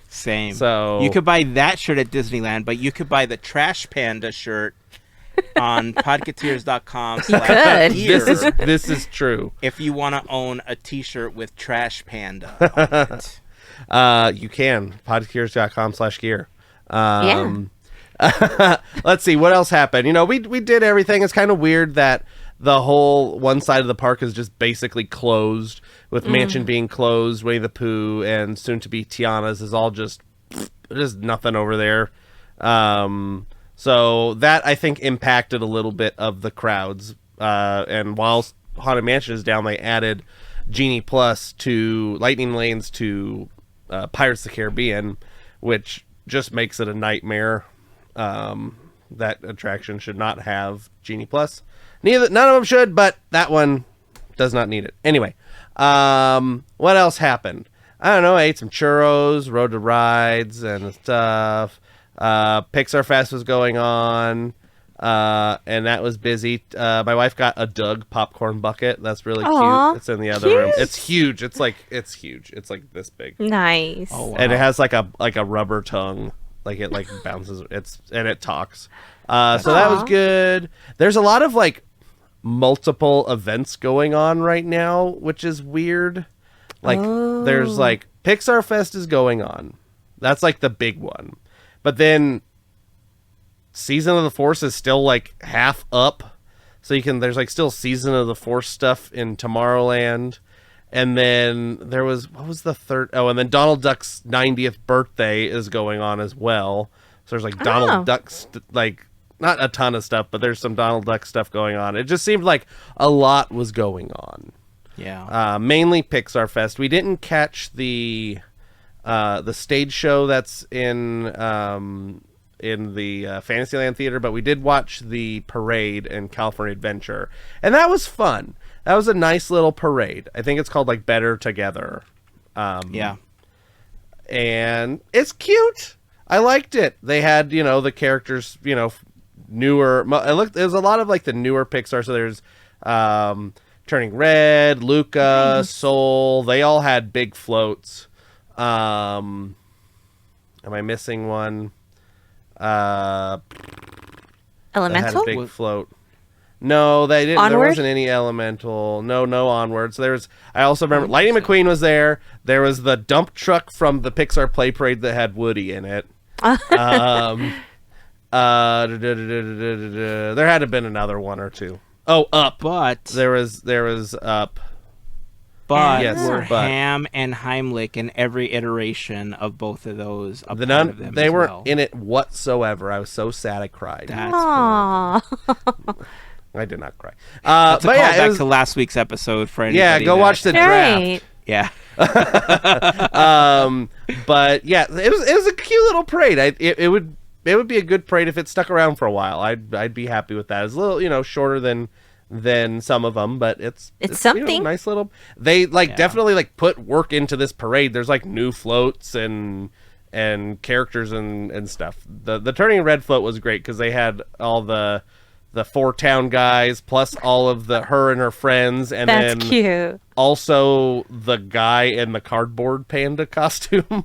Same. So you could buy that shirt at Disneyland, but you could buy the Trash Panda shirt on podketeers.com. could. This is true. If you want to own a T-shirt with Trash Panda on it. You can. Podketeers.com/gear. Yeah. Let's see what else happened. We did everything. It's kind of weird that the whole one side of the park is just basically closed, with Mansion being closed, Winnie the Pooh, and soon to be Tiana's is all just nothing over there. So that I think impacted a little bit of the crowds. And while Haunted Mansion is down, they added Genie Plus to Lightning Lanes to Pirates of the Caribbean, which just makes it a nightmare. That attraction should not have Genie Plus. None of them should, but that one does not need it. Anyway, what else happened? I don't know. I ate some churros, rode the rides and stuff. Pixar Fest was going on, and that was busy. My wife got a Doug popcorn bucket. That's really cute. It's in the other room. It's huge. It's huge. It's like this big. Nice. Oh, wow. And it has like a rubber tongue. Like it bounces. And it talks. So that was good. There's a lot of like multiple events going on right now, which is weird. Like there's like Pixar Fest is going on. That's like the big one. But then Season of the Force is still like half up. So there's like still Season of the Force stuff in Tomorrowland. And then what was the third? Oh, and then Donald Duck's 90th birthday is going on as well. So there's like Donald Duck's, like not a ton of stuff, but there's some Donald Duck stuff going on. It just seemed like a lot was going on. Yeah. Mainly Pixar Fest. We didn't catch the stage show that's in the Fantasyland Theater, but we did watch the parade in California Adventure, and that was fun. That was a nice little parade. I think it's called like Better Together. Yeah. And it's cute. I liked it. They had, the characters, newer. There's a lot of like the newer Pixar. So there's Turning Red, Luca, Soul. They all had big floats. Am I missing one? Elemental? Had a big float. No, they didn't. Onward? There wasn't any Elemental. No Onward. So I also remember Lightning McQueen was there. There was the dump truck from the Pixar Play Parade that had Woody in it. There had to have been another one or two. Oh, Up. But There was Up. But Yes, were but- Ham and Heimlich in every iteration of both of those. A part of them They as weren't well. in it whatsoever. I was so sad I cried. That's horrible. Aww. I did not cry. That's a but yeah, callback to last week's episode for anybody. Yeah, go watch the draft. Right. Yeah. But yeah, it was a cute little parade. It would be a good parade if it stuck around for a while. I'd be happy with that. It's a little shorter than some of them, but it's something nice little. They definitely put work into this parade. There's new floats and characters and stuff. The Turning Red float was great because they had all the 4 town guys plus all of her and her friends, and That's then cute. Also the guy in the cardboard panda costume.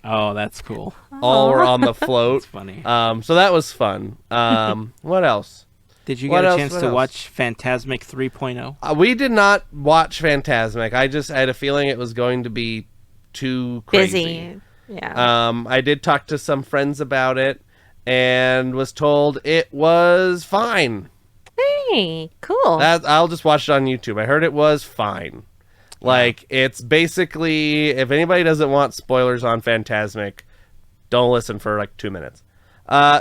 Oh, that's cool. All were on the float. That's funny. So that was fun. What else? Did you get a chance to watch Fantasmic 3.0? We did not watch Fantasmic. I had a feeling it was going to be too crazy. Busy. Yeah. I did talk to some friends about it and was told it was fine. Hey, cool. I'll just watch it on YouTube. I heard it was fine. It's basically, if anybody doesn't want spoilers on Fantasmic, don't listen for 2 minutes.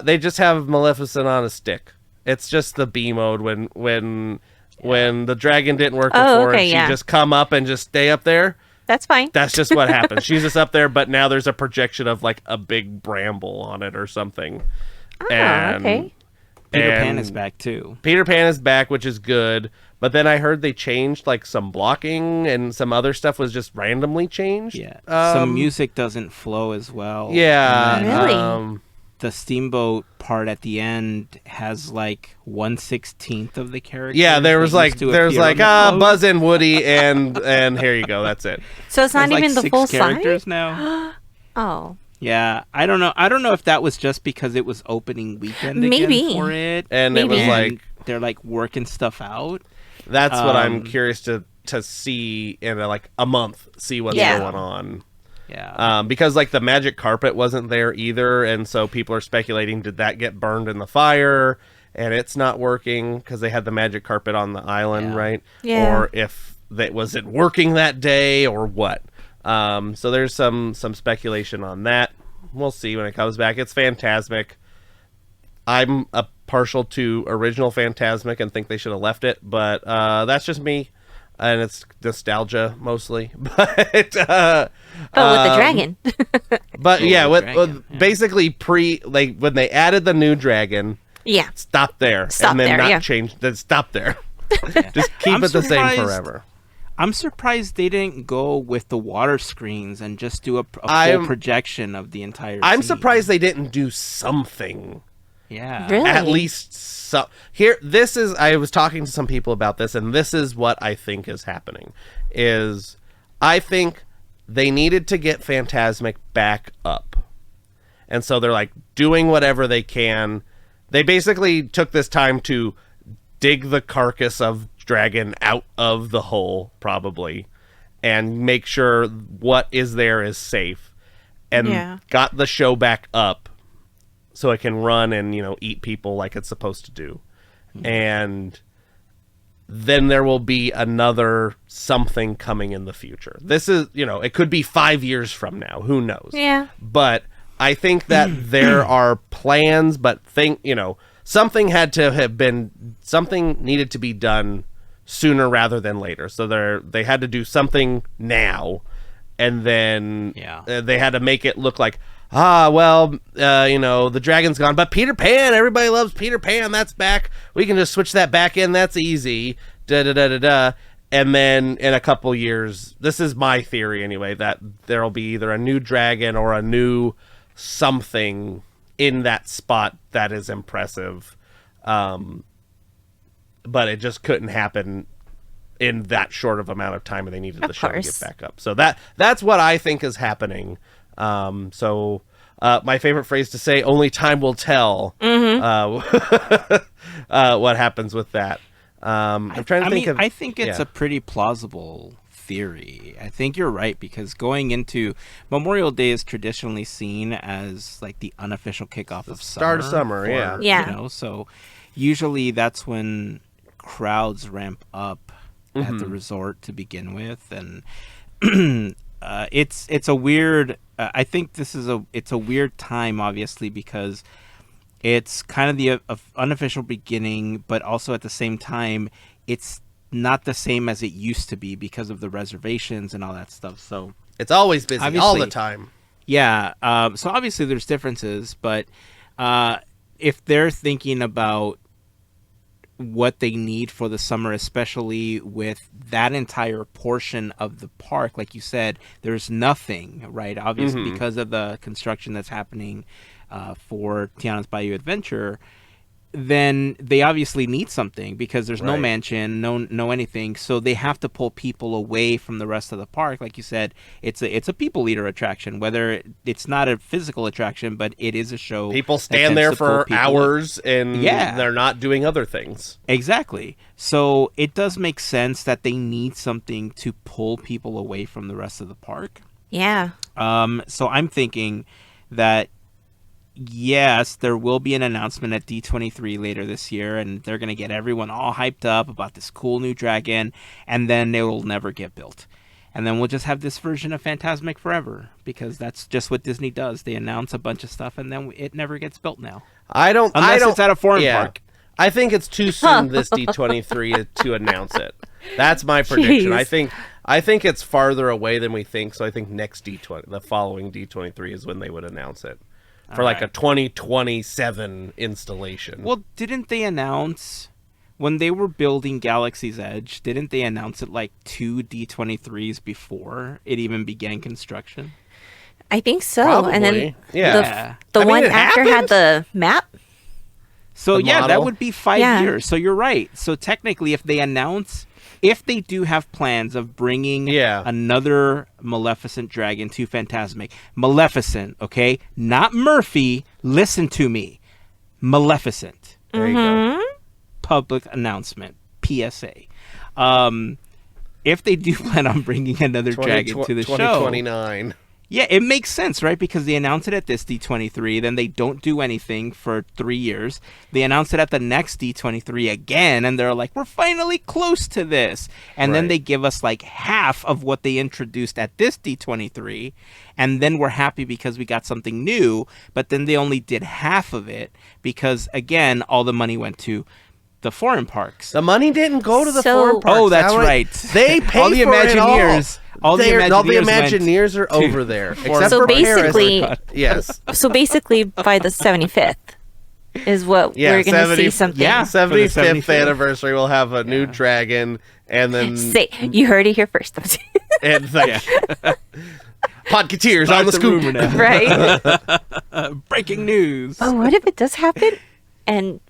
They just have Maleficent on a stick. It's just the B mode when the dragon didn't work before and she just come up and just stay up there. That's fine. That's just what happens. She's just up there, but now there's a projection of a big bramble on it or something. Okay. Peter Pan is back too. Peter Pan is back, which is good. But then I heard they changed some blocking and some other stuff was just randomly changed. Yeah. Some music doesn't flow as well. Yeah. Really? The steamboat part at the end has 1/16 of the characters. Yeah, there's Buzz and Woody and here you go. That's it. So it's not even the 6 full characters size now. Oh. Yeah, I don't know if that was just because it was opening weekend Maybe. again for it, and it was and they're working stuff out. That's what I'm curious to see in a month. See what's going on. Yeah. Because the magic carpet wasn't there either, and so people are speculating, did that get burned in the fire and it's not working because they had the magic carpet on the island, right? Yeah. Or if that wasn't working that day or what. So there's some speculation on that. We'll see when it comes back. It's Fantasmic. I'm a partial to original Fantasmic and think they should have left it, but that's just me. And it's nostalgia mostly, but with the dragon. But basically when they added the new dragon, stop there, and then not change. Then stop there. Just keep it the same forever. I'm surprised they didn't go with the water screens and just do a full projection of the entire. I'm scene. surprised they didn't do something. Yeah, really. At least here. This is. I was talking to some people about this, and this is what I think is happening. I think they needed to get Fantasmic back up, and so they're doing whatever they can. They basically took this time to dig the carcass of dragon out of the hole, probably, and make sure what is there is safe, and got the show back up so it can run and eat people like it's supposed to do. And then there will be another something coming in the future. This is it could be 5 years from now, who knows. But I think that there are plans, but something needed to be done sooner rather than later. So they had to do something now, and then they had to make it look like, the dragon's gone, but Peter Pan, everybody loves Peter Pan, that's back. We can just switch that back in. That's easy. And then in a couple years, this is my theory anyway, that there'll be either a new dragon or a new something in that spot that is impressive. But it just couldn't happen in that short of amount of time, and they needed the show to get back up. So that's what I think is happening. My favorite phrase to say, only time will tell. What happens with that. I'm trying to think of... I think it's a pretty plausible theory. I think you're right, because going into Memorial Day is traditionally seen as the unofficial kickoff of summer. Start of summer, yeah. So usually that's when crowds ramp up at the resort to begin with, and it's a weird. I think it's a weird time, obviously, because It's kind of the unofficial beginning, but also at the same time, it's not the same as it used to be because of the reservations and all that stuff. So It's always busy all the Obviously. time. yeah, so obviously there's differences, but if they're thinking about what they need for the summer, especially with that entire portion of the park, like you said, there's nothing, right? Obviously, because of the construction that's happening for Tiana's Bayou Adventure, then they obviously need something because there's no Right. mansion, no anything. So they have to pull people away from the rest of the park. Like you said, it's a people eater attraction. Whether it's not a physical attraction, but it is a show. People that stand tends there to pull for people hours and Yeah. they're not doing other things. Exactly. So it does make sense that they need something to pull people away from the rest of the park. Yeah. So I'm thinking that yes, there will be an announcement at D23 later this year, and they're going to get everyone all hyped up about this cool new dragon, and then it will never get built. And then we'll just have this version of Fantasmic forever, because that's just what Disney does. They announce a bunch of stuff, and then it never gets built now. Unless it's at a foreign park. I think it's too soon this D23 to announce it. That's my prediction. Jeez. I think it's farther away than we think, so I think next D20, the following D23 is when they would announce it. For like a 2027 installation. Well, didn't they announce when they were building Galaxy's Edge? Didn't they announce it like 2 D23s before it even began construction? I think so. Probably. And then Yeah. the I mean, one it after had happened. the map. So The yeah, that model? would be 5 Yeah. years. So you're right. So technically, if they do have plans of bringing another Maleficent dragon to Fantasmic, Maleficent, okay, not Murphy. Listen to me, Maleficent. There you go. Public announcement, PSA. If they do plan on bringing another dragon to the show, 2029. yeah, it makes sense, right? Because they announce it at this D23, then they don't do anything for 3 years. They announce it at the next D23 again, and they're like, we're finally close to this. And then Right. they give us like half of what they introduced at this D23, and then we're happy because we got something new, but then they only did half of it because, again, all the money went to the foreign parks. The money didn't go to the So- foreign parks. Oh, that's That was- right. They paid All the for it Imagineers- all the All the Imagineers went Imagineers are to over there. Except So for basically- Paris. Yes. So basically, by the 75th is what Yeah, we're going to 70 see something. Yeah. 75th 75th. anniversary, we'll have a new dragon, and then Say, you heard it here first. and like, Podketeers on the Start scoop. rumor now. Right? Breaking news. But what if it does happen? And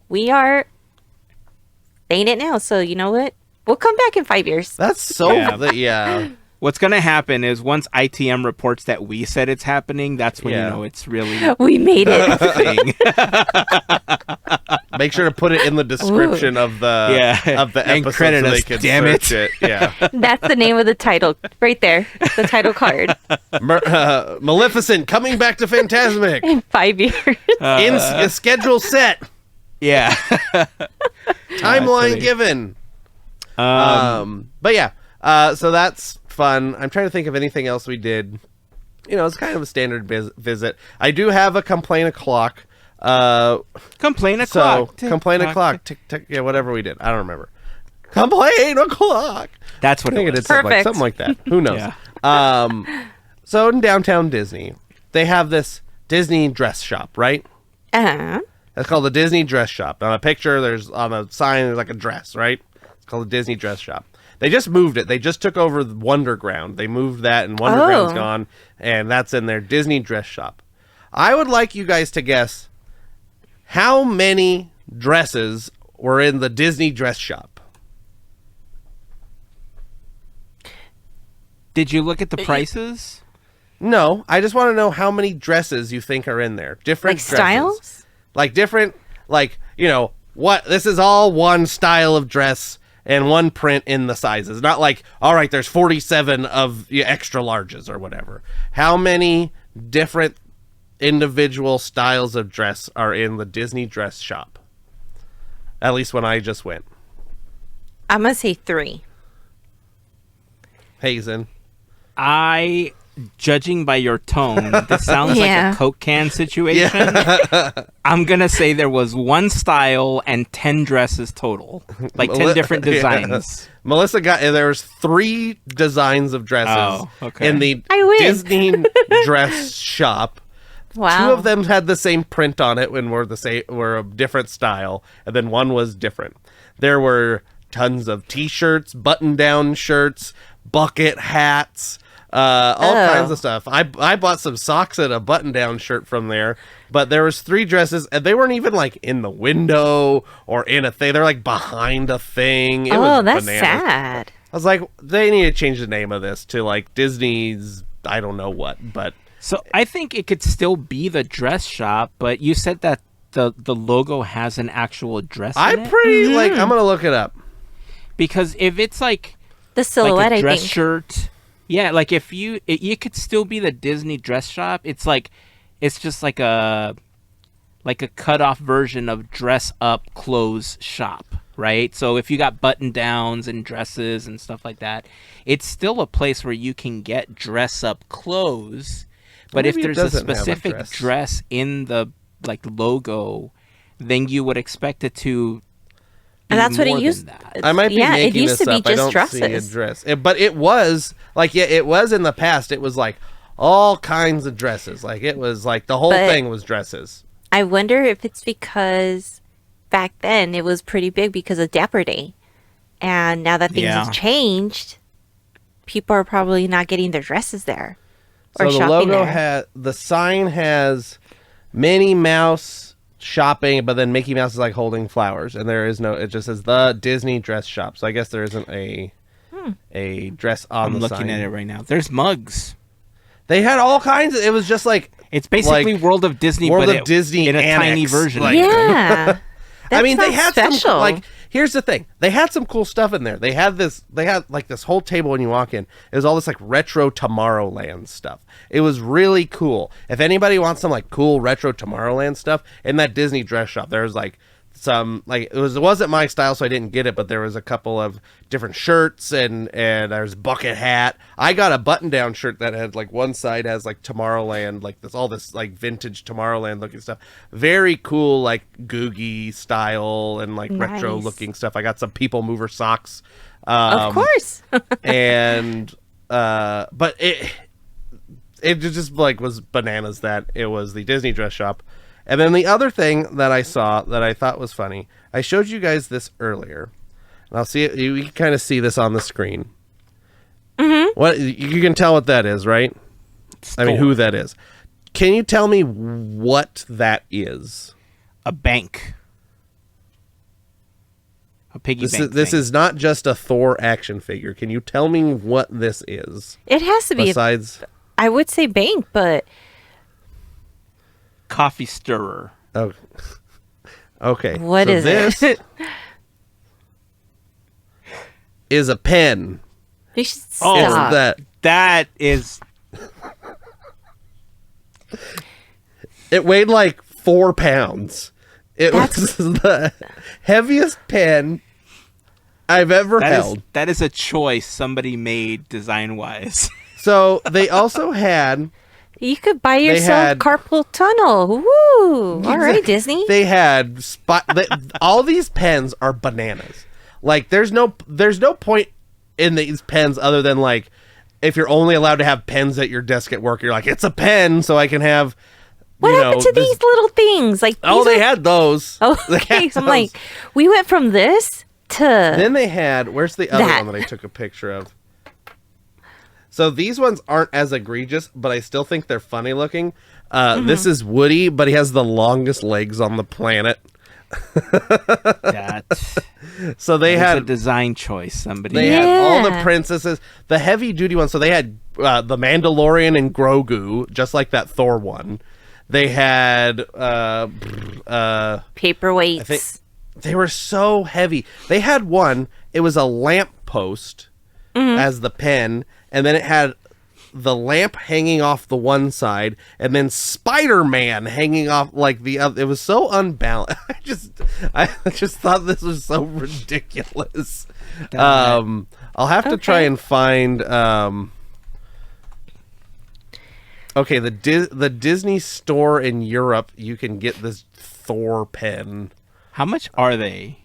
we are saying it now. So you know what? We'll come back in 5 years. That's so Yeah. What's going to happen is once ITM reports that we said it's happening, that's when Yeah. you know it's really We made it. a thing. Make sure to put it in the description of the Yeah. of the And episode credit so they us, can damn search it. Yeah. That's the name of the title right there. The title card. Maleficent coming back to Fantasmic. In 5 years. In schedule set. Yeah. Timeline funny. given. But yeah, so that's fun. I'm trying to think of anything else we did. You know, it's kind of a standard visit. I do have a complaint o'clock. Complain So o'clock. complaint o'clock. Tick, tick, yeah, whatever we did. I don't remember. Complaint o'clock. That's what I think it it did was. something Perfect. like that. Who knows? Yeah. So in downtown Disney, they have this Disney dress shop, right? Uh-huh. It's called the Disney Dress Shop. On a picture, there's on a sign, there's like a dress, right? It's called the Disney Dress Shop. They just moved it. They just took over the Wonderground. They moved that, and Wonderground's Oh. gone, and that's in their Disney Dress Shop. I would like you guys to guess how many dresses were in the Disney Dress Shop. Did you look at the prices? No, I just want to know how many dresses you think are in there. Different Like dresses. styles? Like different, like, you know, what, this is all one style of dress and one print in the sizes. Not like, all right, there's 47 of the extra larges or whatever. How many different individual styles of dress are in the Disney Dress Shop? At least when I just went. I'm going to say 3. Heyzen. I judging by your tone, this sounds Yeah. like a Coke can situation. I'm going to say there was one style and 10 dresses total. Like 10 different designs. Melissa there was 3 designs of dresses Oh, okay. in the I win. Disney dress shop. Wow. 2 of them had the same print on it and were a different style, and then one was different. There were tons of t-shirts, button-down shirts, bucket hats, all kinds of stuff. I bought some socks and a button-down shirt from there, but there was 3 dresses, and they weren't even like in the window or in a thing. They're like behind a thing. It was that's bananas. sad. I was like, they need to change the name of this to like Disney's, I don't know what, but So I think it could still be the dress shop, but you said that the logo has an actual dress in I'm it? pretty like, I'm gonna look it up. Because if it's like The silhouette, a dress I think. shirt, yeah, like if you could still be the Disney dress shop. It's just like a cut off version of dress up clothes shop, right? So if you got button downs and dresses and stuff like that, it's still a place where you can get dress up clothes. But if Maybe it there's a doesn't have a specific dress in the like logo, then you would expect it to. And that's what it more used. than that. I might be yeah, making it used this to be up. I just don't see a dresses. dress. But it was like, yeah, it was in the past. It was like all kinds of dresses. Like it was like the whole But- thing was dresses. I wonder if it's because back then it was pretty big because of Dapper Day, and now that things Yeah. have changed, people are probably not getting their dresses there or So the shopping logo there. the sign has Minnie Mouse shopping, but then Mickey Mouse is like holding flowers, and there is no. It just says the Disney dress shop. So I guess there isn't a dress on I'm the looking sign. at it right now. There's mugs. They had all kinds of. It was just like It's basically like World of Disney, World but of Disney in a tiny Annex, version. like- Yeah, I mean, they sounds had special. some like. Here's the thing: they had some cool stuff in there. They had like this whole table when you walk in. It was all this like retro Tomorrowland stuff. It was really cool. If anybody wants some like cool retro Tomorrowland stuff in that Disney dress shop, there was like some like it wasn't my style, so I didn't get it. But there was a couple of different shirts and there's bucket hat. I got a button down shirt that had like one side has like Tomorrowland, like all this like vintage Tomorrowland looking stuff. Very cool, like Googie style and like retro Nice. looking stuff. I got some People Mover socks. Of course. And but it just like was bananas that it was the Disney dress shop. And then the other thing that I saw that I thought was funny, I showed you guys this earlier, and I'll see it. You can kind of see this on the screen. Mm-hmm. What you can tell what that is, right? I mean, who that is. Can you tell me what that is? A bank. A piggy bank. This thing. is not just a Thor action figure. Can you tell me what this is? It has to be. Besides, I would say bank, but coffee stirrer. oh, okay. what so is this it? is a pen. You should Oh, It's stop. That is It weighed like 4 pounds. It That's- was the heaviest pen I've ever held. that is a choice somebody made design wise. So they also had You could buy They yourself had- carpal tunnel. Woo! All right, Disney. they had all these pens are bananas. Like there's no point in these pens other than like if you're only allowed to have pens at your desk at work, you're like it's a pen so I can have. What you happened know, to these little things? Like Oh, these they are- had those. Oh, They okay. had So I'm those. like, we went from this to Then they had, where's the other That. one that I took a picture of? So these ones aren't as egregious, but I still think they're funny looking. This is Woody, but he has the longest legs on the planet. That So they is a had design choice. Somebody. they had all the Yeah. princesses, the heavy duty ones. So they had the Mandalorian and Grogu, just like that Thor one. They had paperweights. they were so heavy. They had one, it was a lamp post as the pen, and then it had the lamp hanging off the one side, and then Spider-Man hanging off like the other. It was so unbalanced. I just thought this was so ridiculous. I'll have to try Okay. and find Okay, the Disney store in Europe, you can get this Thor pen. How much are they?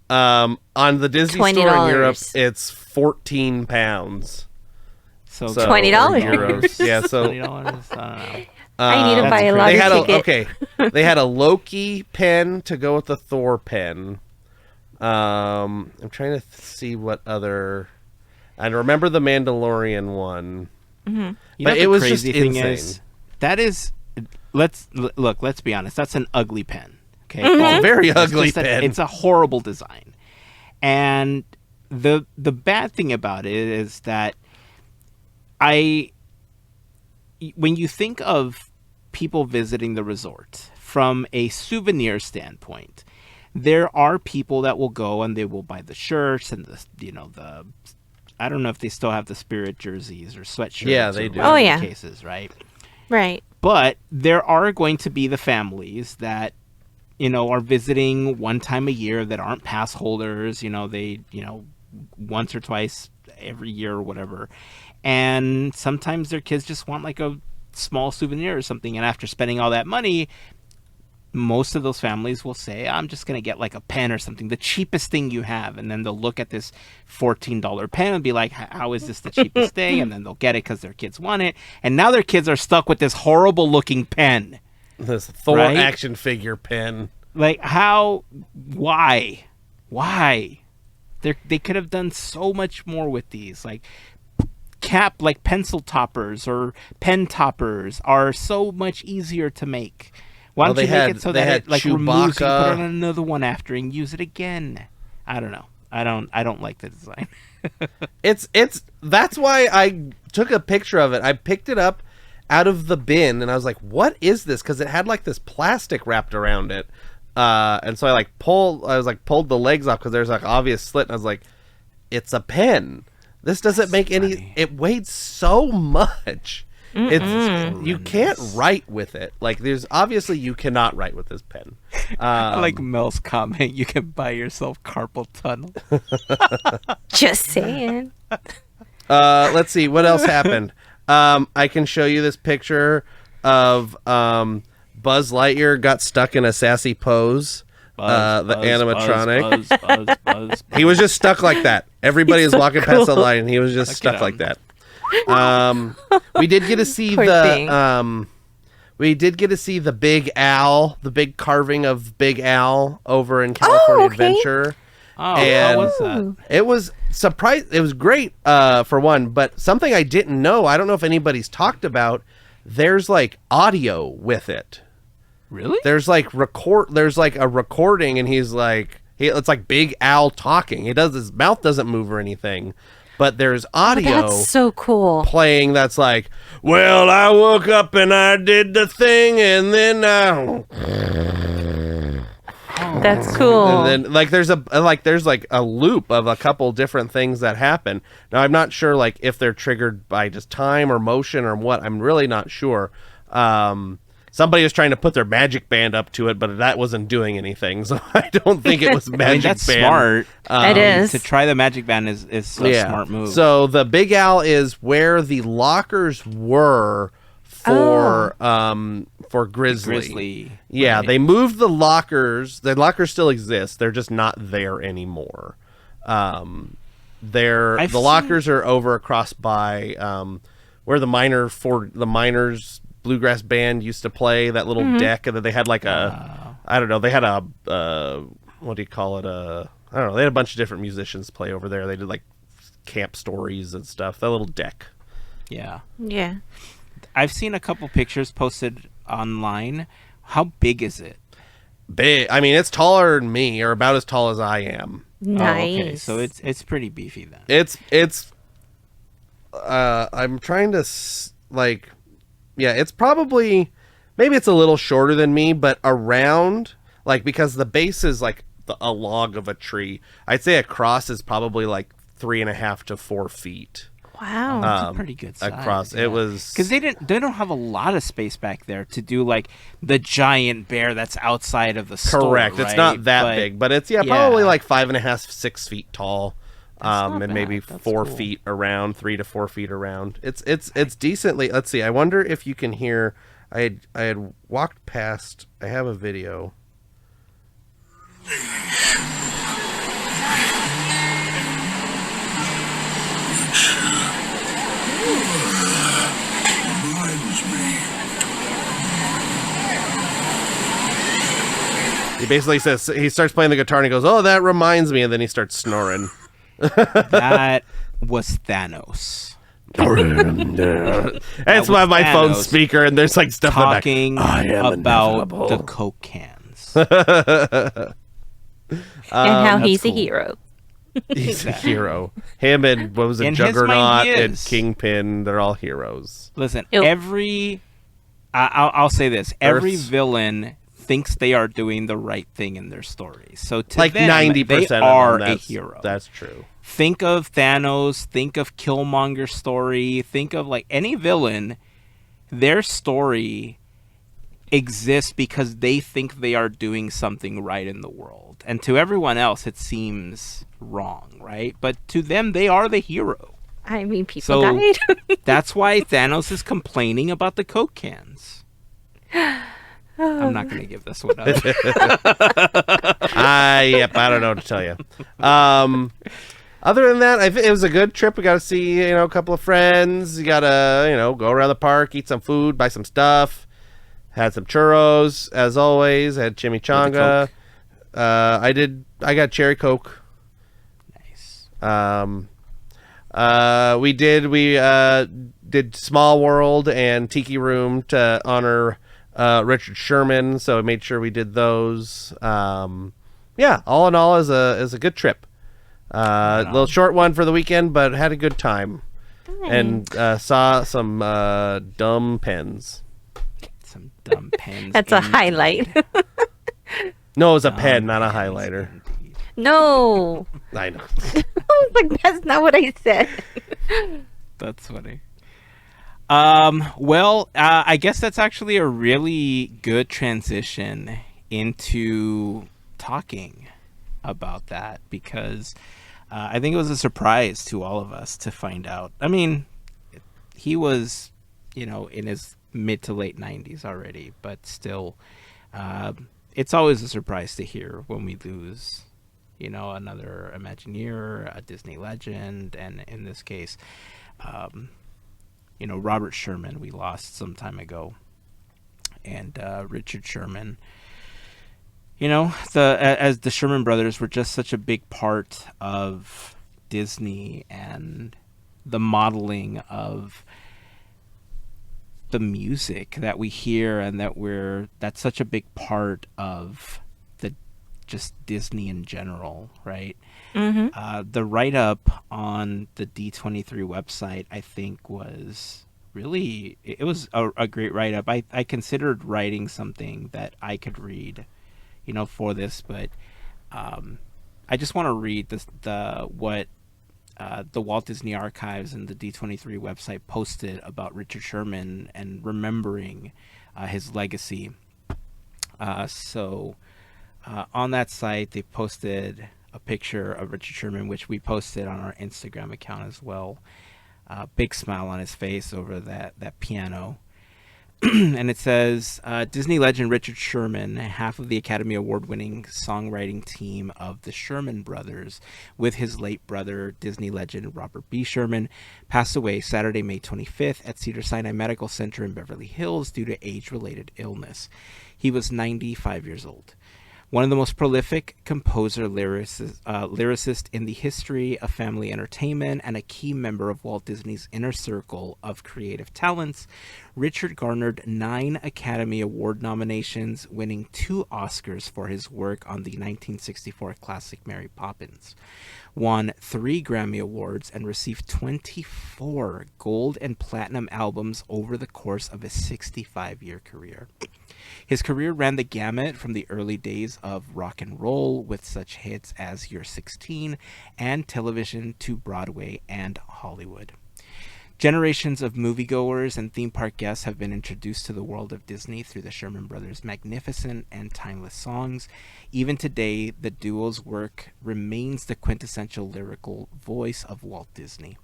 On the Disney $20. store in Europe, it's £14. So $20. Euros. Yeah, so $20. I don't know. I need to buy a That's lottery ticket. They had a Loki pen to go with the Thor pen. I'm trying to see what other. I remember the Mandalorian one, but it was just insane. Let's be honest. That's an ugly pen. Okay, Well, very ugly pen. It's a horrible design, and the bad thing about it is that when you think of people visiting the resort from a souvenir standpoint, there are people that will go and they will buy the shirts and the I don't know if they still have the Spirit jerseys or sweatshirts. Yeah, they do. Oh, yeah. Cases, right? Right. But there are going to be the families that are visiting one time a year that aren't pass holders. They once or twice every year or whatever. And sometimes their kids just want like a small souvenir or something. And after spending all that money, most of those families will say, I'm just going to get like a pen or something, the cheapest thing you have. And then they'll look at this $14 pen and be like, how is this the cheapest thing? And then they'll get it because their kids want it. And now their kids are stuck with this horrible looking pen. This Thor action figure pen. Like why? They could have done so much more with these. Like pencil toppers or pen toppers are so much easier to make. Why don't you make it so that it like removes, you put on another one after and use it again? I don't know. I don't like the design. That's why I took a picture of it. I picked it up out of the bin and I was like, what is this? Because it had like this plastic wrapped around it. And so I pulled the legs off because there's like obvious slit, and I was like, it's a pen. This doesn't make any. It weighed so much. You can't write with it. Like there's obviously you cannot write with this pen. I like Mel's comment. You can buy yourself carpal tunnel. Just saying. Let's see what else happened. I can show you this picture of Buzz Lightyear got stuck in a sassy pose. The animatronic. Buzz. He was just stuck like that. Everybody is walking past the line, and he was just stuck like that. We did get to see the Big Al, the big carving of Big Al over in California Adventure. Oh, and how was that? It was It was great for one, but something I didn't know. I don't know if anybody's talked about. There's like audio with it. Really? There's like a recording, and it's like Big Al talking. His mouth doesn't move or anything, but there's audio. That's so cool. Playing that's like, well, I woke up and I did the thing, and then that's cool. And then there's a loop of a couple different things that happen. Now I'm not sure like if they're triggered by just time or motion or what. I'm really not sure. Somebody was trying to put their magic band up to it, but that wasn't doing anything. So I don't think it was magic that's band. Smart. It is. To try the magic band is a smart move. So the Big Al is where the lockers were for Grizzly. Yeah, right. They moved the lockers. The lockers still exist. They're just not there anymore. The lockers are over across by where the Miners Bluegrass Band used to play, that little deck, and then they had like they had a what do you call it? I don't know. They had a bunch of different musicians play over there. They did like camp stories and stuff. That little deck. Yeah. Yeah. I've seen a couple pictures posted online. How big is it? Big. I mean, it's taller than me, or about as tall as I am. Nice. Oh, okay, so it's pretty beefy then. It's. I'm trying to Yeah, it's probably, maybe it's a little shorter than me, but around, because the base is a log of a tree. I'd say across is probably 3.5 to 4 feet. Wow, that's a pretty good size. Across, yeah. It was because they don't have a lot of space back there to do the giant bear that's outside of the store. Correct, right? It's not that big, but it's probably 5.5, 6 feet tall. not and maybe bad. That's 4 cool. feet around, 3 to 4 feet around. It's decently. Let's see. I wonder if you can hear. I had walked past. I have a video. He basically says, he starts playing the guitar and he goes, "Oh, that reminds me," and then he starts snoring. That was Thanos. That's why my phone Thanos speaker, and there's like stuff talking in the back. I am about inevitable. the Coke cans. And how that's he's cool. a hero. He's a hero. Him and what was it, In his mind, Juggernaut he and is. Kingpin, they're all heroes. Listen, Ew. I'll say this: every Earth's- villain thinks they are doing the right thing in their story. So to Like them, 90% they of are them, a that's, hero. That's true. Think of Thanos, think of Killmonger's story, think of like any villain, their story exists because they think they are doing something right in the world. And to everyone else it seems wrong, right? But to them they are the hero. I mean, people So died. that's why Thanos is complaining about the Coke cans. I'm not going to give this one up. Yep, I don't know what to tell you. Other than that, it was a good trip. We got to see, a couple of friends. You got to, go around the park, eat some food, buy some stuff. Had some churros, as always. Had chimichanga. I got cherry Coke. Nice. We did Small World and Tiki Room to honor Richard Sherman, so I made sure we did those. Yeah, all in all, is a good trip. Little short one for the weekend, but had a good time. And saw some dumb pens. Some dumb pens. That's a highlight. No, it was a pen, not a highlighter. No. I know. I was like, that's not what I said. That's funny. Well, I guess that's actually a really good transition into talking about that, because I think it was a surprise to all of us to find out. I mean, he was, in his mid to late 90s already, but still, it's always a surprise to hear when we lose, another Imagineer, a Disney legend, and in this case, Robert Sherman we lost some time ago, and Richard Sherman. As the Sherman brothers were just such a big part of Disney and the modeling of the music that we hear, and that's such a big part of just Disney in general, right? Mm-hmm. The write-up on the D23 website, I think, was really, it was a great write-up. I considered writing something that I could read, for this, but I just want to read what the Walt Disney Archives and the D23 website posted about Richard Sherman and remembering his legacy. So on that site, they posted a picture of Richard Sherman, which we posted on our Instagram account as well. Big smile on his face over that piano. And it says, Disney legend Richard Sherman, half of the Academy Award-winning songwriting team of the Sherman Brothers, with his late brother, Disney legend Robert B. Sherman, passed away Saturday, May 25th at Cedars-Sinai Medical Center in Beverly Hills due to age-related illness. He was 95 years old. One of the most prolific composer lyricist in the history of family entertainment and a key member of Walt Disney's inner circle of creative talents, Richard garnered 9 Academy Award nominations, winning 2 Oscars for his work on the 1964 classic Mary Poppins, won 3 Grammy Awards, and received 24 gold and platinum albums over the course of his 65-year career. His career ran the gamut from the early days of rock and roll with such hits as You're 16 and television to Broadway and Hollywood. Generations of moviegoers and theme park guests have been introduced to the world of Disney through the Sherman Brothers' magnificent and timeless songs. Even today, the duo's work remains the quintessential lyrical voice of Walt Disney.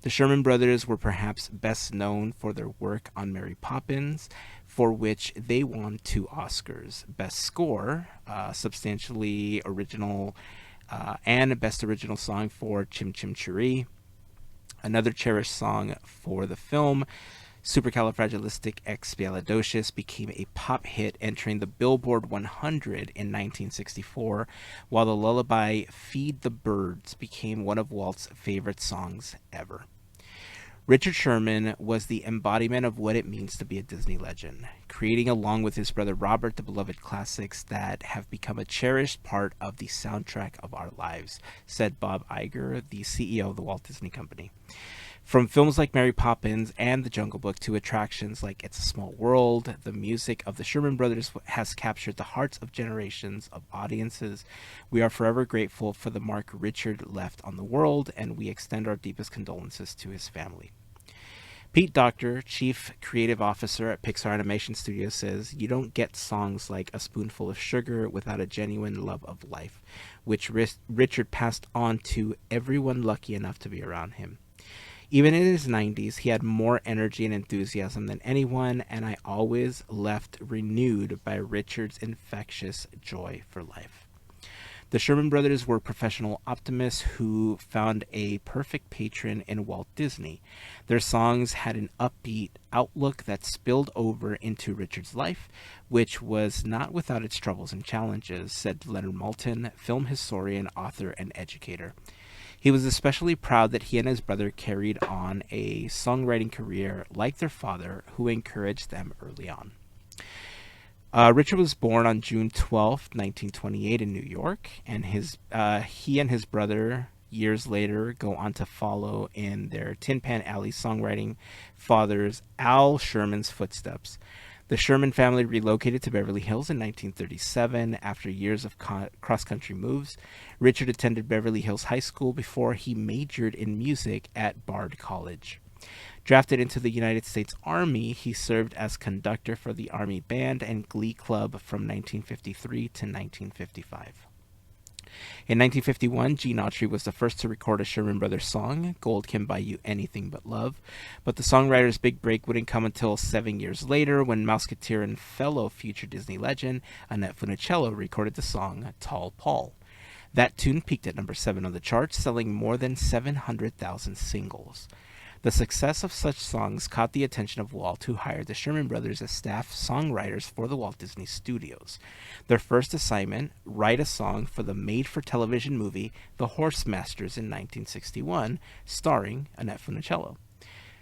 The Sherman Brothers were perhaps best known for their work on Mary Poppins, for which they won 2 Oscars: Best Score, substantially original, and Best Original Song for Chim Chim Cheree. Another cherished song for the film, Supercalifragilisticexpialidocious, became a pop hit, entering the Billboard 100 in 1964, while the lullaby Feed the Birds became one of Walt's favorite songs ever. Richard Sherman was the embodiment of what it means to be a Disney legend, creating along with his brother Robert the beloved classics that have become a cherished part of the soundtrack of our lives, said Bob Iger, the CEO of the Walt Disney Company. From films like Mary Poppins and The Jungle Book to attractions like It's a Small World, the music of the Sherman Brothers has captured the hearts of generations of audiences. We are forever grateful for the mark Richard left on the world, and we extend our deepest condolences to his family. Pete Docter, Chief Creative Officer at Pixar Animation Studios, says, "You don't get songs like A Spoonful of Sugar without a genuine love of life, which Richard passed on to everyone lucky enough to be around him. Even in his 90s, he had more energy and enthusiasm than anyone, and I always left renewed by Richard's infectious joy for life." The Sherman Brothers were professional optimists who found a perfect patron in Walt Disney. Their songs had an upbeat outlook that spilled over into Richard's life, which was not without its troubles and challenges, said Leonard Maltin, film historian, author, and educator. He was especially proud that he and his brother carried on a songwriting career like their father, who encouraged them early on. Richard was born on June 12, 1928 in New York, and he and his brother years later go on to follow in their Tin Pan Alley songwriting fathers Al Sherman's footsteps. The Sherman family relocated to Beverly Hills in 1937 after years of cross-country moves. Richard attended Beverly Hills High School before he majored in music at Bard College. Drafted into the United States Army, he served as conductor for the Army Band and Glee Club from 1953 to 1955. In 1951, Gene Autry was the first to record a Sherman Brothers song, Gold Can Buy You Anything But Love, but the songwriter's big break wouldn't come until 7 years later when Mouseketeer and fellow future Disney legend Annette Funicello recorded the song Tall Paul. That tune peaked at number 7 on the charts, selling more than 700,000 singles. The success of such songs caught the attention of Walt, who hired the Sherman Brothers as staff songwriters for the Walt Disney Studios. Their first assignment, write a song for the made-for-television movie The Horsemasters in 1961, starring Annette Funicello.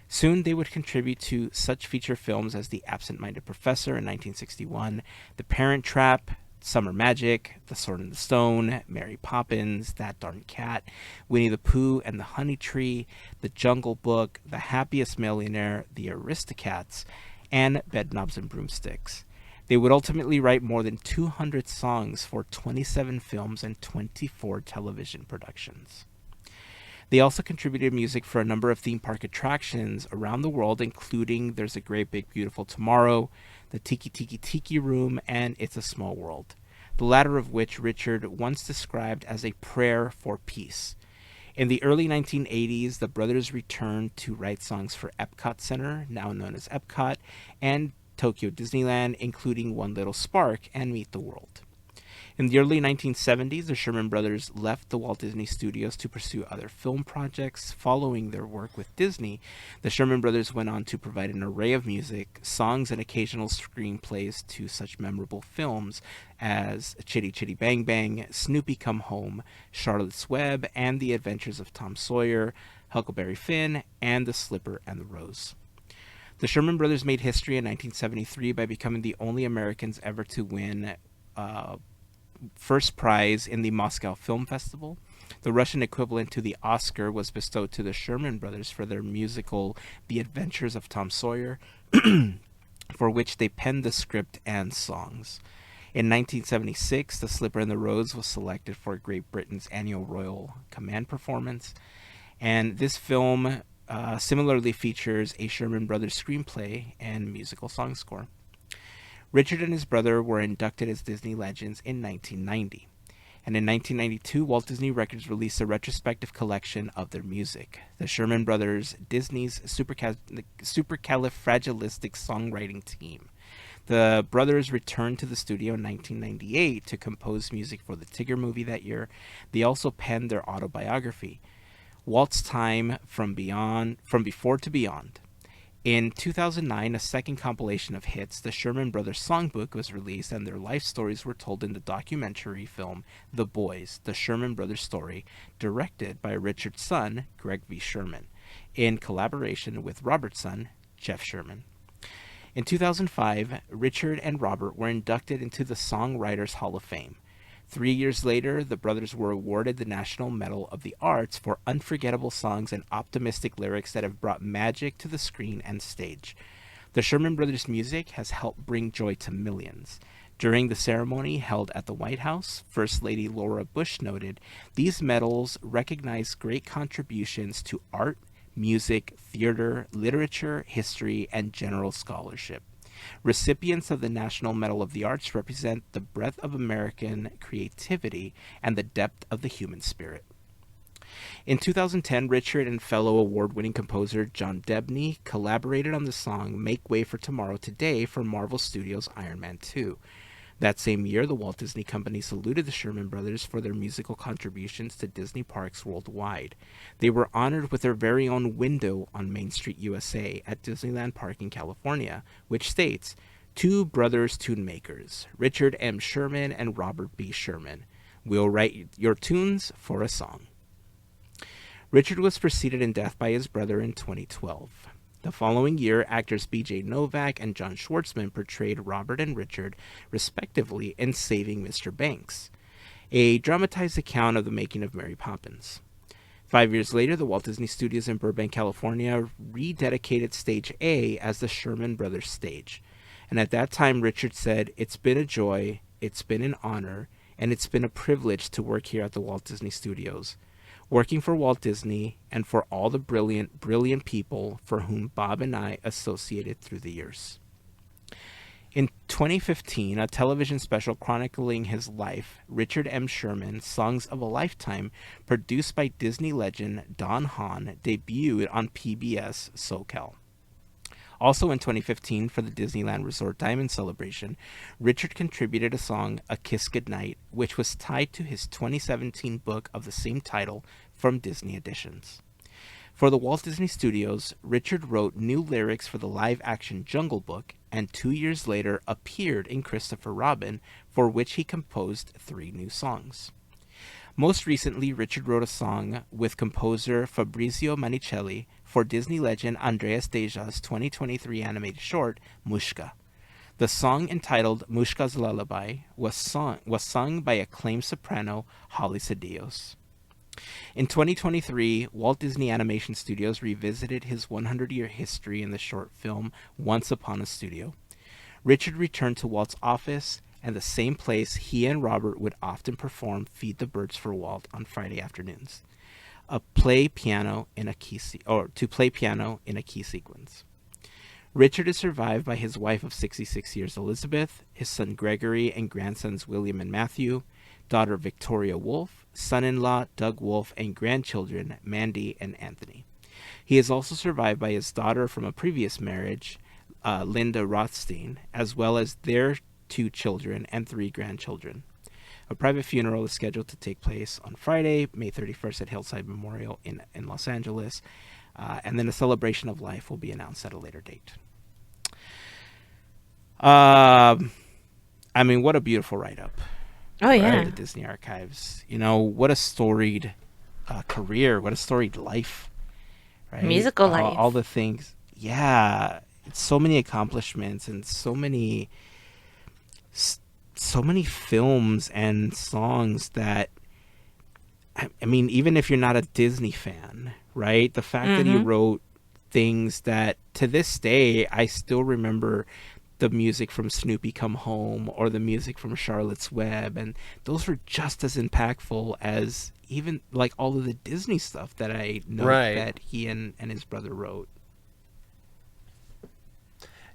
Soon they would contribute to such feature films as The Absent-Minded Professor in 1961, The Parent Trap, Summer Magic, The Sword and the Stone, Mary Poppins, That Darn Cat, Winnie the Pooh and the Honey Tree, The Jungle Book, The Happiest Millionaire, The Aristocats, and Bedknobs and Broomsticks. They would ultimately write more than 200 songs for 27 films and 24 television productions. They also contributed music for a number of theme park attractions around the world, including There's a Great Big Beautiful Tomorrow, the Tiki Tiki Tiki Room, and It's a Small World, the latter of which Richard once described as a prayer for peace. In the early 1980s, the brothers returned to write songs for Epcot Center, now known as Epcot, and Tokyo Disneyland, including One Little Spark and Meet the World. In the early 1970s, the Sherman Brothers left the Walt Disney Studios to pursue other film projects. Following their work with Disney, the Sherman Brothers went on to provide an array of music, songs, and occasional screenplays to such memorable films as Chitty Chitty Bang Bang, Snoopy Come Home, Charlotte's Web, and The Adventures of Tom Sawyer, Huckleberry Finn, and The Slipper and the Rose. The Sherman Brothers made history in 1973 by becoming the only Americans ever to win first prize in the Moscow Film Festival. The Russian equivalent to the Oscar was bestowed to the Sherman Brothers for their musical The Adventures of Tom Sawyer, for which they penned the script and songs. In 1976, The Slipper and the Rose was selected for Great Britain's annual Royal Command performance, and this film similarly features a Sherman Brothers screenplay and musical song score. Richard and his brother were inducted as Disney Legends in 1990. And in 1992, Walt Disney Records released a retrospective collection of their music. The Sherman Brothers, Disney's supercalifragilistic songwriting team. The brothers returned to the studio in 1998 to compose music for the Tigger movie that year. They also penned their autobiography, Walt's Time from Before to Beyond. In 2009, a second compilation of hits, the Sherman Brothers Songbook, was released, and their life stories were told in the documentary film The Boys, The Sherman Brothers Story, directed by Richard's son, Greg V. Sherman, in collaboration with Robert's son, Jeff Sherman. In 2005, Richard and Robert were inducted into the Songwriters Hall of Fame. 3 years later, the brothers were awarded the National Medal of the Arts for unforgettable songs and optimistic lyrics that have brought magic to the screen and stage. The Sherman Brothers' music has helped bring joy to millions. During the ceremony held at the White House, First Lady Laura Bush noted, "These medals recognize great contributions to art, music, theater, literature, history, and general scholarship. Recipients of the National Medal of the Arts represent the breadth of American creativity and the depth of the human spirit." In 2010, Richard and fellow award-winning composer John Debney collaborated on the song Make Way for Tomorrow Today for Marvel Studios' Iron Man 2. That same year, the Walt Disney Company saluted the Sherman Brothers for their musical contributions to Disney parks worldwide. They were honored with their very own window on Main Street, USA at Disneyland Park in California, which states, "Two brothers tune makers, Richard M. Sherman and Robert B. Sherman. We'll write your tunes for a song." Richard was preceded in death by his brother in 2012. The following year, actors B.J. Novak and John Schwartzman portrayed Robert and Richard, respectively, in Saving Mr. Banks, a dramatized account of the making of Mary Poppins. 5 years later, the Walt Disney Studios in Burbank, California, rededicated Stage A as the Sherman Brothers stage. And at that time, Richard said, "It's been a joy, it's been an honor, and it's been a privilege to work here at the Walt Disney Studios. Working for Walt Disney and for all the brilliant people for whom Bob and I associated through the years." In 2015, a television special chronicling his life, Richard M. Sherman, Songs of a Lifetime, produced by Disney legend Don Hahn, debuted on PBS SoCal. Also in 2015, for the Disneyland Resort Diamond Celebration, Richard contributed a song, A Kiss Goodnight, which was tied to his 2017 book of the same title from Disney Editions. For the Walt Disney Studios, Richard wrote new lyrics for the live-action Jungle Book, and 2 years later appeared in Christopher Robin, for which he composed 3 new songs. Most recently, Richard wrote a song with composer Fabrizio Manicelli for Disney legend Andreas Deja's 2023 animated short, Mushka. The song, entitled Mushka's Lullaby, was sung by acclaimed soprano Holly Cedillos. In 2023, Walt Disney Animation Studios revisited his 100-year history in the short film Once Upon a Studio. Richard returned to Walt's office and the same place he and Robert would often perform Feed the Birds for Walt on Friday afternoons, to play piano in a key sequence. Richard is survived by his wife of 66 years, Elizabeth, his son Gregory, and grandsons William and Matthew, daughter Victoria Wolf, son-in-law Doug Wolf, and grandchildren Mandy and Anthony. He is also survived by his daughter from a previous marriage, Linda Rothstein, as well as their 2 children and 3 grandchildren. A private funeral is scheduled to take place on Friday, May 31st at Hillside Memorial in Los Angeles, and then a celebration of life will be announced at a later date. I mean, what a beautiful write-up. Oh, yeah. The Disney Archives. You know, what a storied career, what a storied life. Right? Musical life. All the things. Yeah. It's so many accomplishments and so many films and songs that, I mean, even if you're not a Disney fan, right? The fact that he wrote things that, to this day, I still remember the music from Snoopy Come Home or the music from Charlotte's Web, and those were just as impactful as even like all of the Disney stuff that I know that he and his brother wrote.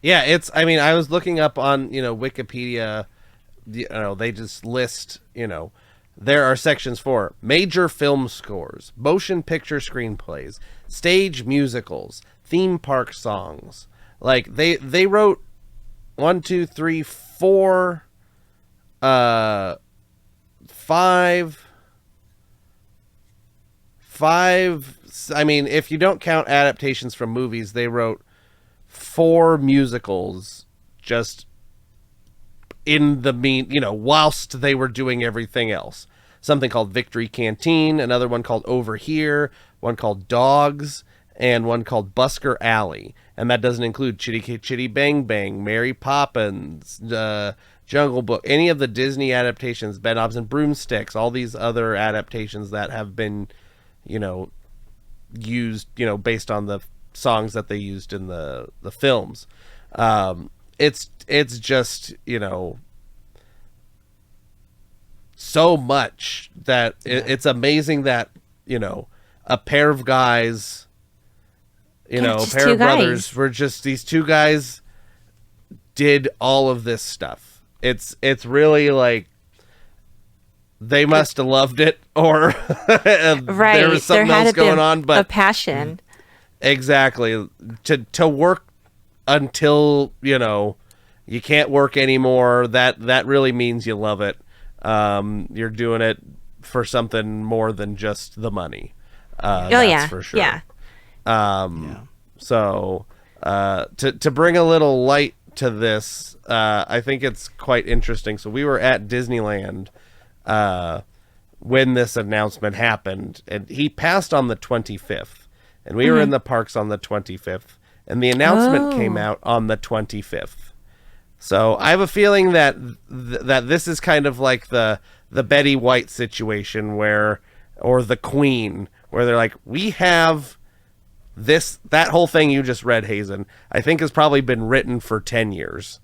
Yeah, I mean, I was looking up on, Wikipedia, they just list, there are sections for major film scores, motion picture screenplays, stage musicals, theme park songs. Like they wrote 1, 2, 3, 4, 5. I mean, if you don't count adaptations from movies, they wrote 4 musicals just in the whilst they were doing everything else. Something called Victory Canteen, another one called Over Here, one called Dogs, and one called Busker Alley. And that doesn't include Chitty Chitty Bang Bang, Mary Poppins, Jungle Book, any of the Disney adaptations, Bedknobs and Broomsticks, all these other adaptations that have been, used, based on the songs that they used in the films. It's just, so much that it's amazing that, a pair of guys, a pair of brothers were just, these 2 guys did all of this stuff. It's really like they must have loved it, or there was something else going on, but a passion. Exactly. To work until, you can't work anymore. That really means you love it. You're doing it for something more than just the money. That's for sure. Yeah. So, to bring a little light to this, I think it's quite interesting. So we were at Disneyland, when this announcement happened, and he passed on the 25th, and we were in the parks on the 25th, and the announcement came out on the 25th. So I have a feeling that that this is kind of like the Betty White situation or the Queen, where they're like, we have that whole thing you just read, Heyzen, I think has probably been written for 10 years,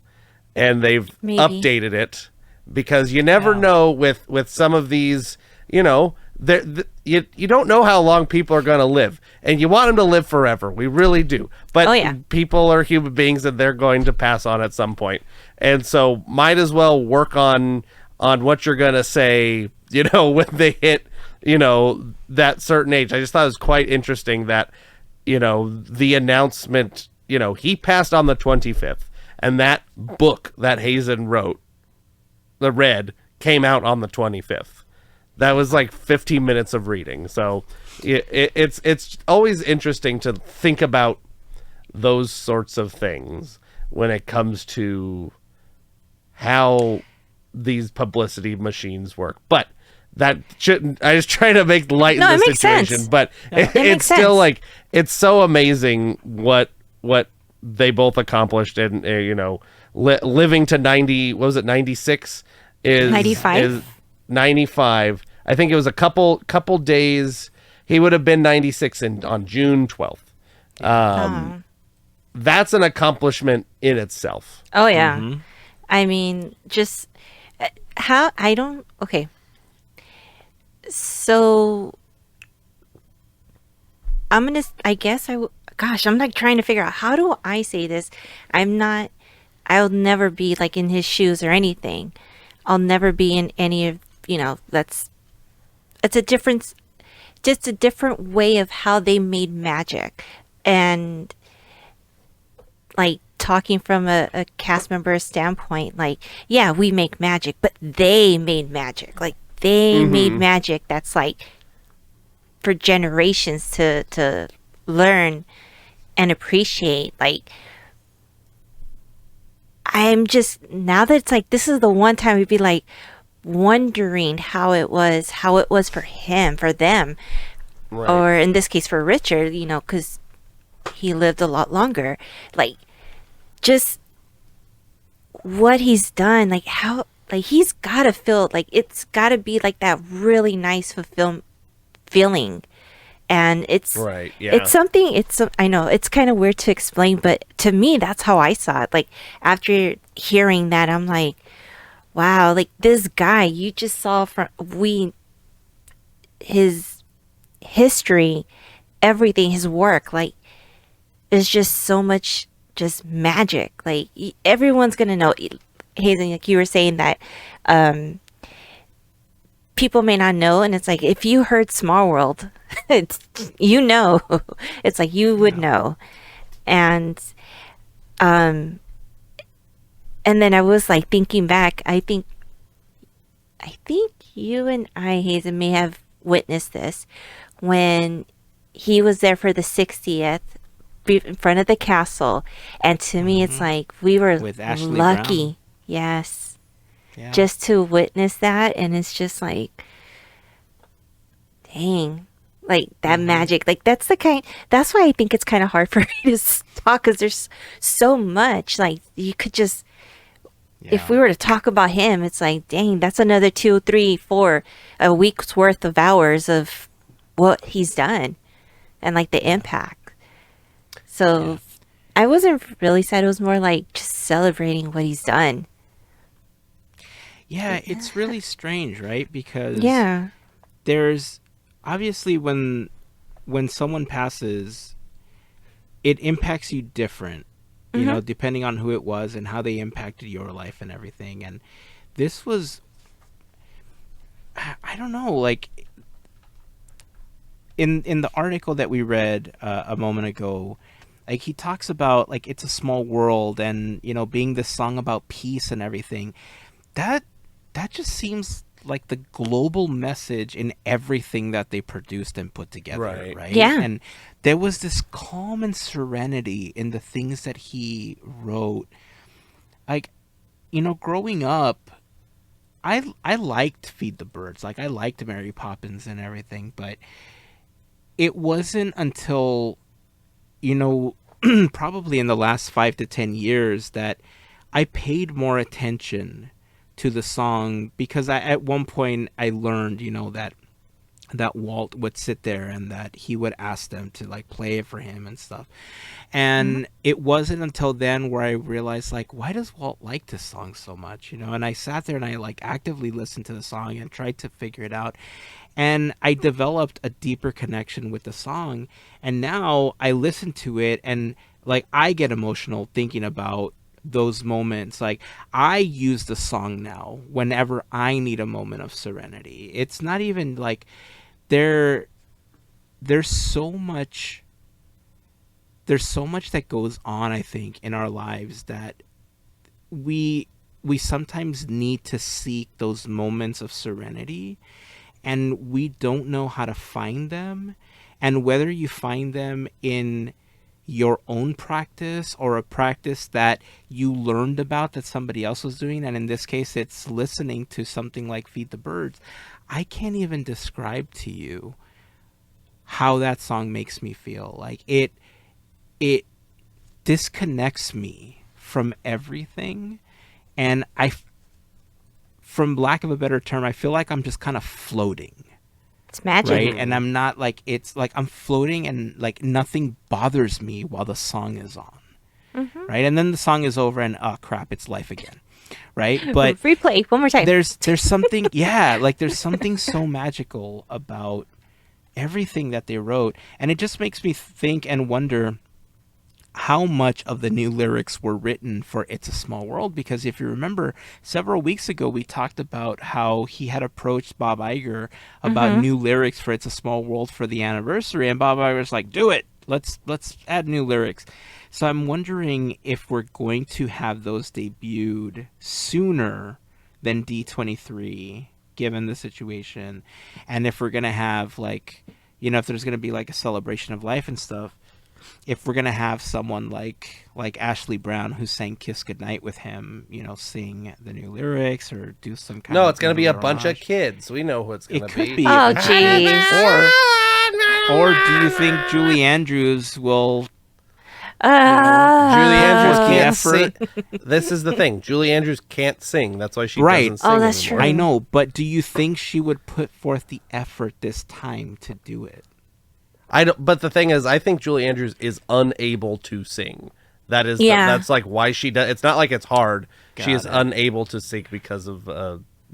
and they've updated it, because you never know with some of these, you don't know how long people are going to live, and you want them to live forever. We really do. But people are human beings, and they're going to pass on at some point. And so might as well work on what you're going to say, when they hit, that certain age. I just thought it was quite interesting that, the announcement, he passed on the 25th, and that book that Heyzen wrote, the Red, came out on the 25th. That was like 15 minutes of reading. So it's always interesting to think about those sorts of things when it comes to how these publicity machines work. But that shouldn't, I was trying to make light in the situation, sense. But it's still like, it's so amazing what they both accomplished, and living to 90, what was it, 96 is 95. I think it was a couple days. He would have been 96 on June 12th. That's an accomplishment in itself. Oh yeah. Mm-hmm. I mean, just how okay. So I'm like trying to figure out, how do I say this? I'll never be like in his shoes or anything. I'll never be in any of, it's a different way of how they made magic. And like talking from a cast member standpoint, like, yeah, we make magic, but they made magic. Like they made magic that's like for generations to learn and appreciate. Like, I'm just, now that it's like, this is the one time we'd be like wondering how it was for him, for them, right. Or in this case for Richard, because he lived a lot longer. Like, just what he's done, like how, like he's gotta feel like it's gotta be like that really nice feeling. And it's right, yeah. It's something. I know it's kind of weird to explain, but to me, that's how I saw it. Like after hearing that, I'm like, wow, like this guy you just saw his history, everything, his work, like, is just so much just magic. Like, everyone's gonna know. Hazen, like you were saying that people may not know, and it's like if you heard Small World, it's you know, it's like you would know, and um, and then I was like thinking back. I think you and I, Hazen, may have witnessed this when he was there for the 60th in front of the castle, and to me, it's like we were With Ashley lucky. Brown. Yes. Yeah. Just to witness that, and it's just like, dang, like that magic. Like that's why I think it's kind of hard for me to talk, because there's so much. Like you could just, if we were to talk about him, it's like, dang, that's another 2, 3, 4 a week's worth of hours of what he's done, and like the impact. So I wasn't really sad. It was more like just celebrating what he's done. Yeah, it's really strange, right? Because there's obviously when someone passes, it impacts you different, you know, depending on who it was and how they impacted your life and everything. And this was, I don't know, like in the article that we read a moment ago, like he talks about like It's a Small World and, you know, being this song about peace and everything. That just seems like the global message in everything that they produced and put together, right? Yeah. And there was this calm and serenity in the things that he wrote. Like, you know, growing up, I liked Feed the Birds. Like, I liked Mary Poppins and everything, but it wasn't until, you know, probably in the last 5 to 10 years that I paid more attention to the song, because at one point I learned, you know, that Walt would sit there and that he would ask them to like play it for him and stuff. And it wasn't until then where I realized, like, why does Walt like this song so much, you know? And I sat there and I like actively listened to the song and tried to figure it out. And I developed a deeper connection with the song. And now I listen to it and like I get emotional thinking about those moments. Like I use the song now whenever I need a moment of serenity. It's not even like there's so much that goes on, I think, in our lives that we sometimes need to seek those moments of serenity, and we don't know how to find them. And whether you find them in your own practice or a practice that you learned about that somebody else was doing, and in this case it's listening to something like Feed the Birds, I can't even describe to you how that song makes me feel. Like it disconnects me from everything, and from lack of a better term, I feel like I'm just kind of floating. It's magic. Right? And I'm not like, it's like I'm floating and like nothing bothers me while the song is on. Right? And then the song is over and oh crap, it's life again. Right? But replay one more time. There's something, like there's something so magical about everything that they wrote, and it just makes me think and wonder how much of the new lyrics were written for It's a Small World. Because if you remember, several weeks ago we talked about how he had approached Bob Iger about new lyrics for It's a Small World for the anniversary, and Bob Iger's like, do it, let's add new lyrics. So I'm wondering if we're going to have those debuted sooner than D23, given the situation, and if we're going to have, like, you know, if there's going to be like a celebration of life and stuff, if we're going to have someone like Ashley Brown, who sang Kiss Goodnight with him, you know, sing the new lyrics or do some kind of... No, it's going to be a bunch of kids. We know who it's going to be. It could be. Oh, jeez. Or do you think Julie Andrews will... Julie Andrews the can't effort? sing. This is the thing. Julie Andrews can't sing. That's why she Right. doesn't sing Oh, that's anymore. true. I know, but do you think she would put forth the effort this time to do it? I don't. But the thing is, I think Julie Andrews is unable to sing. That is, that's like why she does. It's not like it's hard. She is unable to sing because of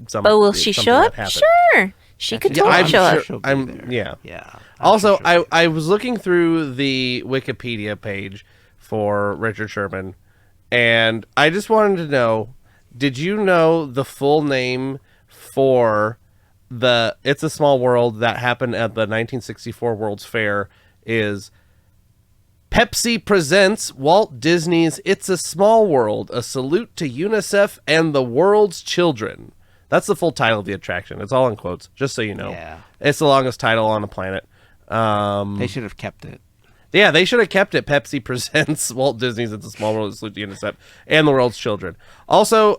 some. But will she show up? Happened. Sure. She could Yeah, totally I'm show sure- up. She'll be I'm- there. yeah. Yeah. I'm Also, sure she'll be I was looking through the Wikipedia page for Richard Sherman, and I just wanted to know, did you know the full name for the It's a Small World that happened at the 1964 World's Fair is Pepsi presents Walt Disney's It's a Small World, a salute to UNICEF and the world's children. That's the full title of the attraction. It's all in quotes, just so you know. Yeah. It's the longest title on the planet. They should have kept it. Yeah, they should have kept it. Pepsi presents Walt Disney's It's a Small World, a salute to UNICEF and the world's children. Also,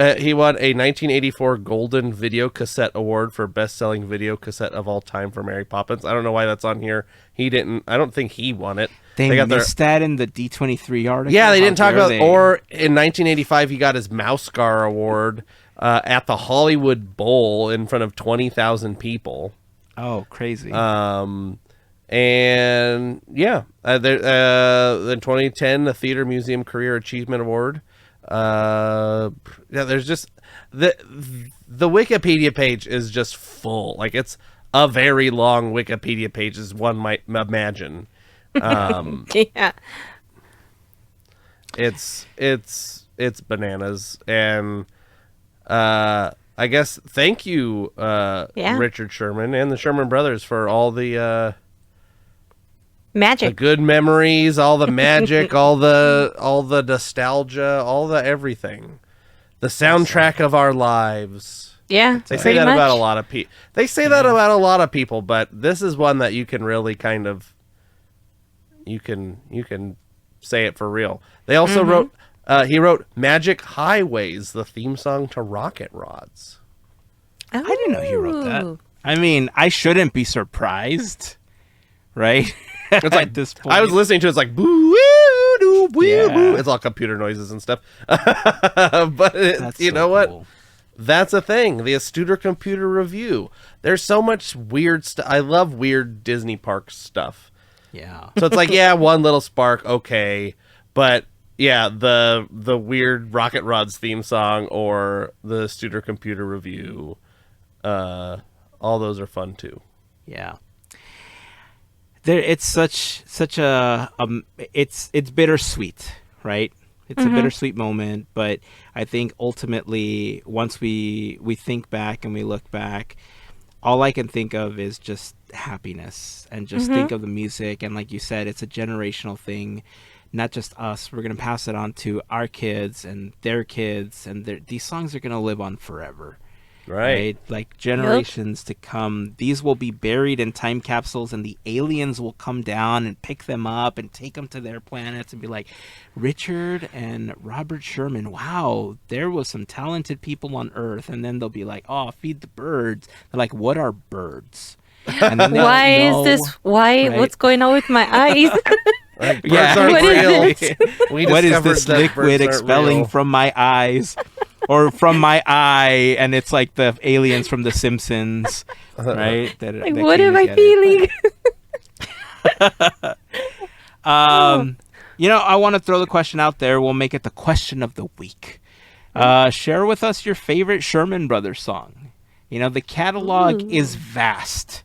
he won a 1984 Golden Video Cassette Award for best-selling video cassette of all time for Mary Poppins. I don't know why that's on here. He didn't. I don't think he won it. They got missed that in the D23 article. Yeah, they How didn't talk dare about. they? Or in 1985, he got his Mouse Scar Award at the Hollywood Bowl in front of 20,000 people. Oh, crazy. And yeah, in 2010, the Theater Museum Career Achievement Award. Yeah, there's just the Wikipedia page is just full. Like, it's a very long Wikipedia page, as one might imagine. Yeah. It's bananas, and I guess thank you, Richard Sherman and the Sherman Brothers, for all the Magic. good memories, all the magic, all the nostalgia, all the everything, the soundtrack of our lives. Yeah. They say pretty that much. about a lot of people. They say that about a lot of people, but this is one that you can really kind of you can say it for real. They also wrote he wrote Magic Highways, the theme song to Rocket Rods. Oh. I didn't know he wrote that. I mean, I shouldn't be surprised, right? It's like At this point. I was listening to it, it's like boo woo doo woo Yeah. woo. It's all computer noises and stuff. But That's you so know what? cool. That's a thing. The Astuter Computer Review. There's so much weird stuff. I love weird Disney park stuff. Yeah. So it's like, yeah, one little spark, okay, but yeah, the weird Rocket Rods theme song or the Studer Computer Review, all those are fun too. Yeah. It's such a it's bittersweet, right? It's a bittersweet moment, but I think ultimately once we think back and we look back, all I can think of is just happiness and just think of the music, and like you said, it's a generational thing. Not just us, we're going to pass it on to our kids and their kids, and these songs are going to live on forever. Right? Like generations to come, these will be buried in time capsules, and the aliens will come down and pick them up and take them to their planets and be like, Richard and Robert Sherman, wow, there was some talented people on Earth. And then they'll be like, oh, feed the birds. They're like, what are birds? And then Why is this? Why? right? What's going on with my eyes? Like, birds Yeah. aren't What is real. this? We What is discovered this that liquid birds aren't expelling real. from my eyes or from my eye? And it's like the aliens from The Simpsons, right? Like, what am I feeling? You know, I want to throw the question out there. We'll make it the question of the week. Share with us your favorite Sherman Brothers song. You know, the catalog is vast.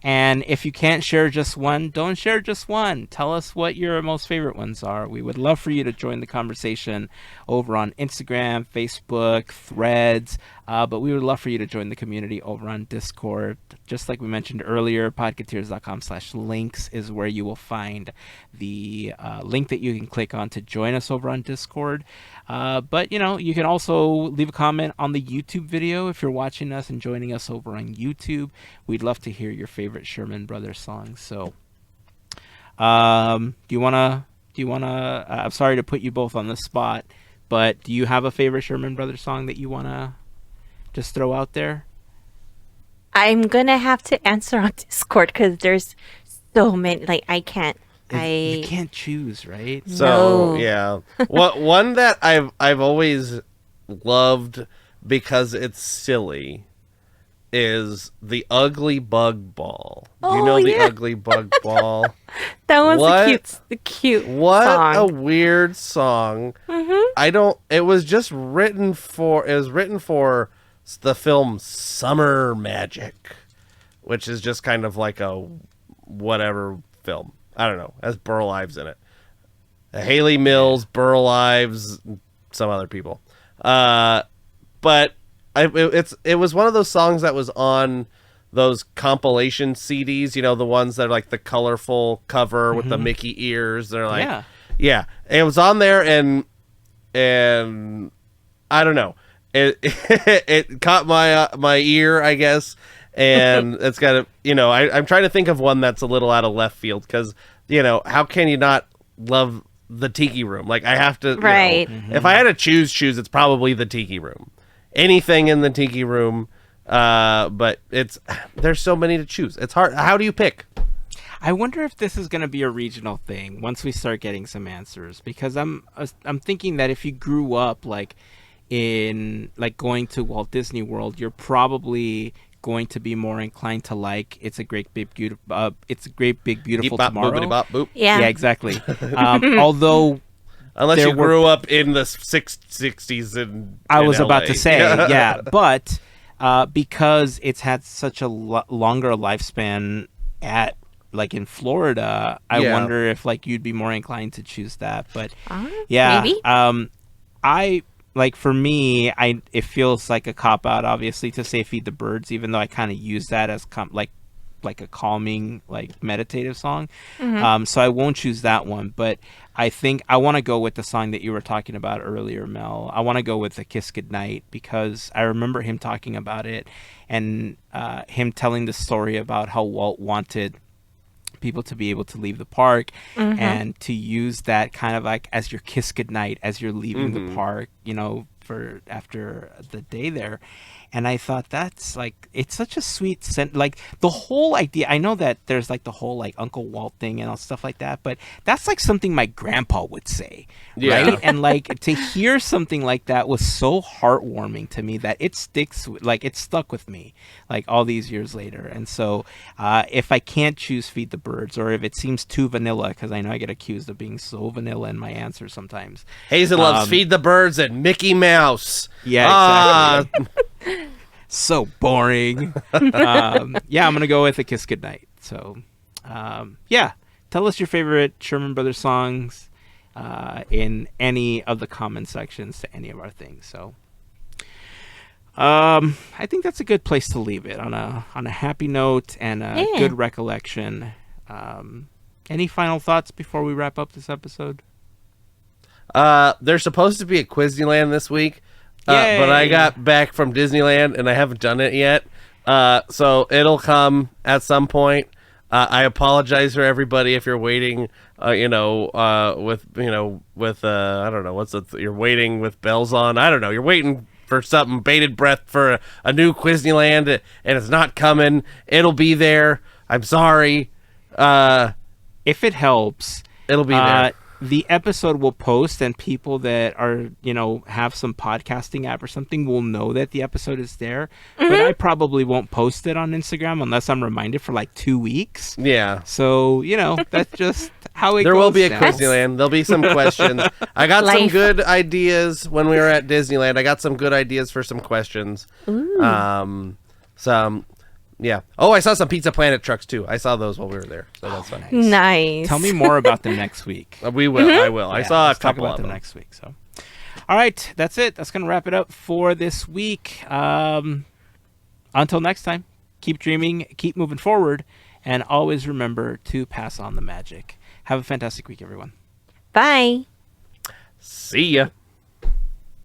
And if you can't share just one, don't share just one. Tell us what your most favorite ones are. We would love for you to join the conversation over on Instagram, Facebook, Threads. But we would love for you to join the community over on Discord. Just like we mentioned earlier, podketeers.com/links is where you will find the link that you can click on to join us over on Discord. But, you know, you can also leave a comment on the YouTube video if you're watching us and joining us over on YouTube. We'd love to hear your favorite Sherman Brothers songs. So, do you wanna? I'm sorry to put you both on the spot, but do you have a favorite Sherman Brothers song that you wanna just throw out there? I'm gonna have to answer on Discord because there's so many. Like, I can't. You can't choose, right? So No. yeah, one that I've always loved because it's silly is the Ugly Bug Ball. Do you Oh, know the yeah. Ugly Bug Ball? That one's What? the cute What song. a weird song. Mm-hmm. I don't. It was just written for. It was written for the film Summer Magic, which is just kind of like a whatever film. I don't know. It has Burl Ives in it. Haley Mills, Burl Ives, some other people. But it was one of those songs that was on those compilation CDs, you know, the ones that are like the colorful cover with the Mickey ears. They're like, yeah. It was on there, and I don't know. It caught my ear, I guess, and it's got I'm trying to think of one that's a little out of left field because how can you not love the Tiki Room? Like I have to, right? If I had to choose, it's probably the Tiki Room. Anything in the Tiki Room, but there's so many to choose. It's hard. How do you pick? I wonder if this is going to be a regional thing once we start getting some answers, because I'm thinking that if you grew up like in like going to Walt Disney World, you're probably going to be more inclined to like It's a Great Big Beautiful Tomorrow. Boop, boop. Yeah, exactly. Although unless you grew up in the 60s I was LA. about to say yeah, but because it's had such a longer lifespan at like in Florida, I wonder if like you'd be more inclined to choose that. But maybe. I like, for me, it feels like a cop out, obviously, to say Feed the Birds, even though I kind of use that as like a calming, like meditative song. So I won't choose that one, but I think I want to go with the song that you were talking about earlier, Mel. I want to go with the Kiss Goodnight, because I remember him talking about it and him telling the story about how Walt wanted people to be able to leave the park and to use that kind of like as your kiss goodnight as you're leaving the park, for after the day there. And I thought that's like, it's such a sweet like the whole idea. I know that there's like the whole like Uncle Walt thing and all stuff like that, but that's like something my grandpa would say, right? And like to hear something like that was so heartwarming to me that it stuck with me like all these years later. And so if I can't choose Feed the Birds, or if it seems too vanilla, because I know I get accused of being so vanilla in my answers sometimes. Heyzen loves Feed the Birds and Mickey Mouse. Yeah, exactly. So boring. I'm gonna go with a Kiss Goodnight. So tell us your favorite Sherman Brothers songs in any of the comment sections to any of our things. So I think that's a good place to leave it on a happy note and a good recollection. Any final thoughts before we wrap up this episode? There's supposed to be a Quizneyland this week. But I got back from Disneyland and I haven't done it yet. So it'll come at some point. I apologize for everybody if you're waiting, I don't know, you're waiting with bells on. I don't know. You're waiting for something, bated breath for a new Quizneyland, and it's not coming. It'll be there. I'm sorry. If it helps, it'll be there. The episode will post, and people that are, have some podcasting app or something will know that the episode is there. But I probably won't post it on Instagram unless I'm reminded for like 2 weeks. Yeah. So, that's just how it goes. There will be a now. Quizneyland. There'll be some questions. I got some good ideas when we were at Disneyland. I got some good ideas for some questions. Yeah. Oh, I saw some Pizza Planet trucks too. I saw those while we were there, so that's fun. Nice. Tell me more about them next week. We will. I will. I saw a couple about of them next week. So, all right, that's it. That's gonna wrap it up for this week. Until next time, keep dreaming, keep moving forward, and always remember to pass on the magic. Have a fantastic week, everyone. Bye. See ya.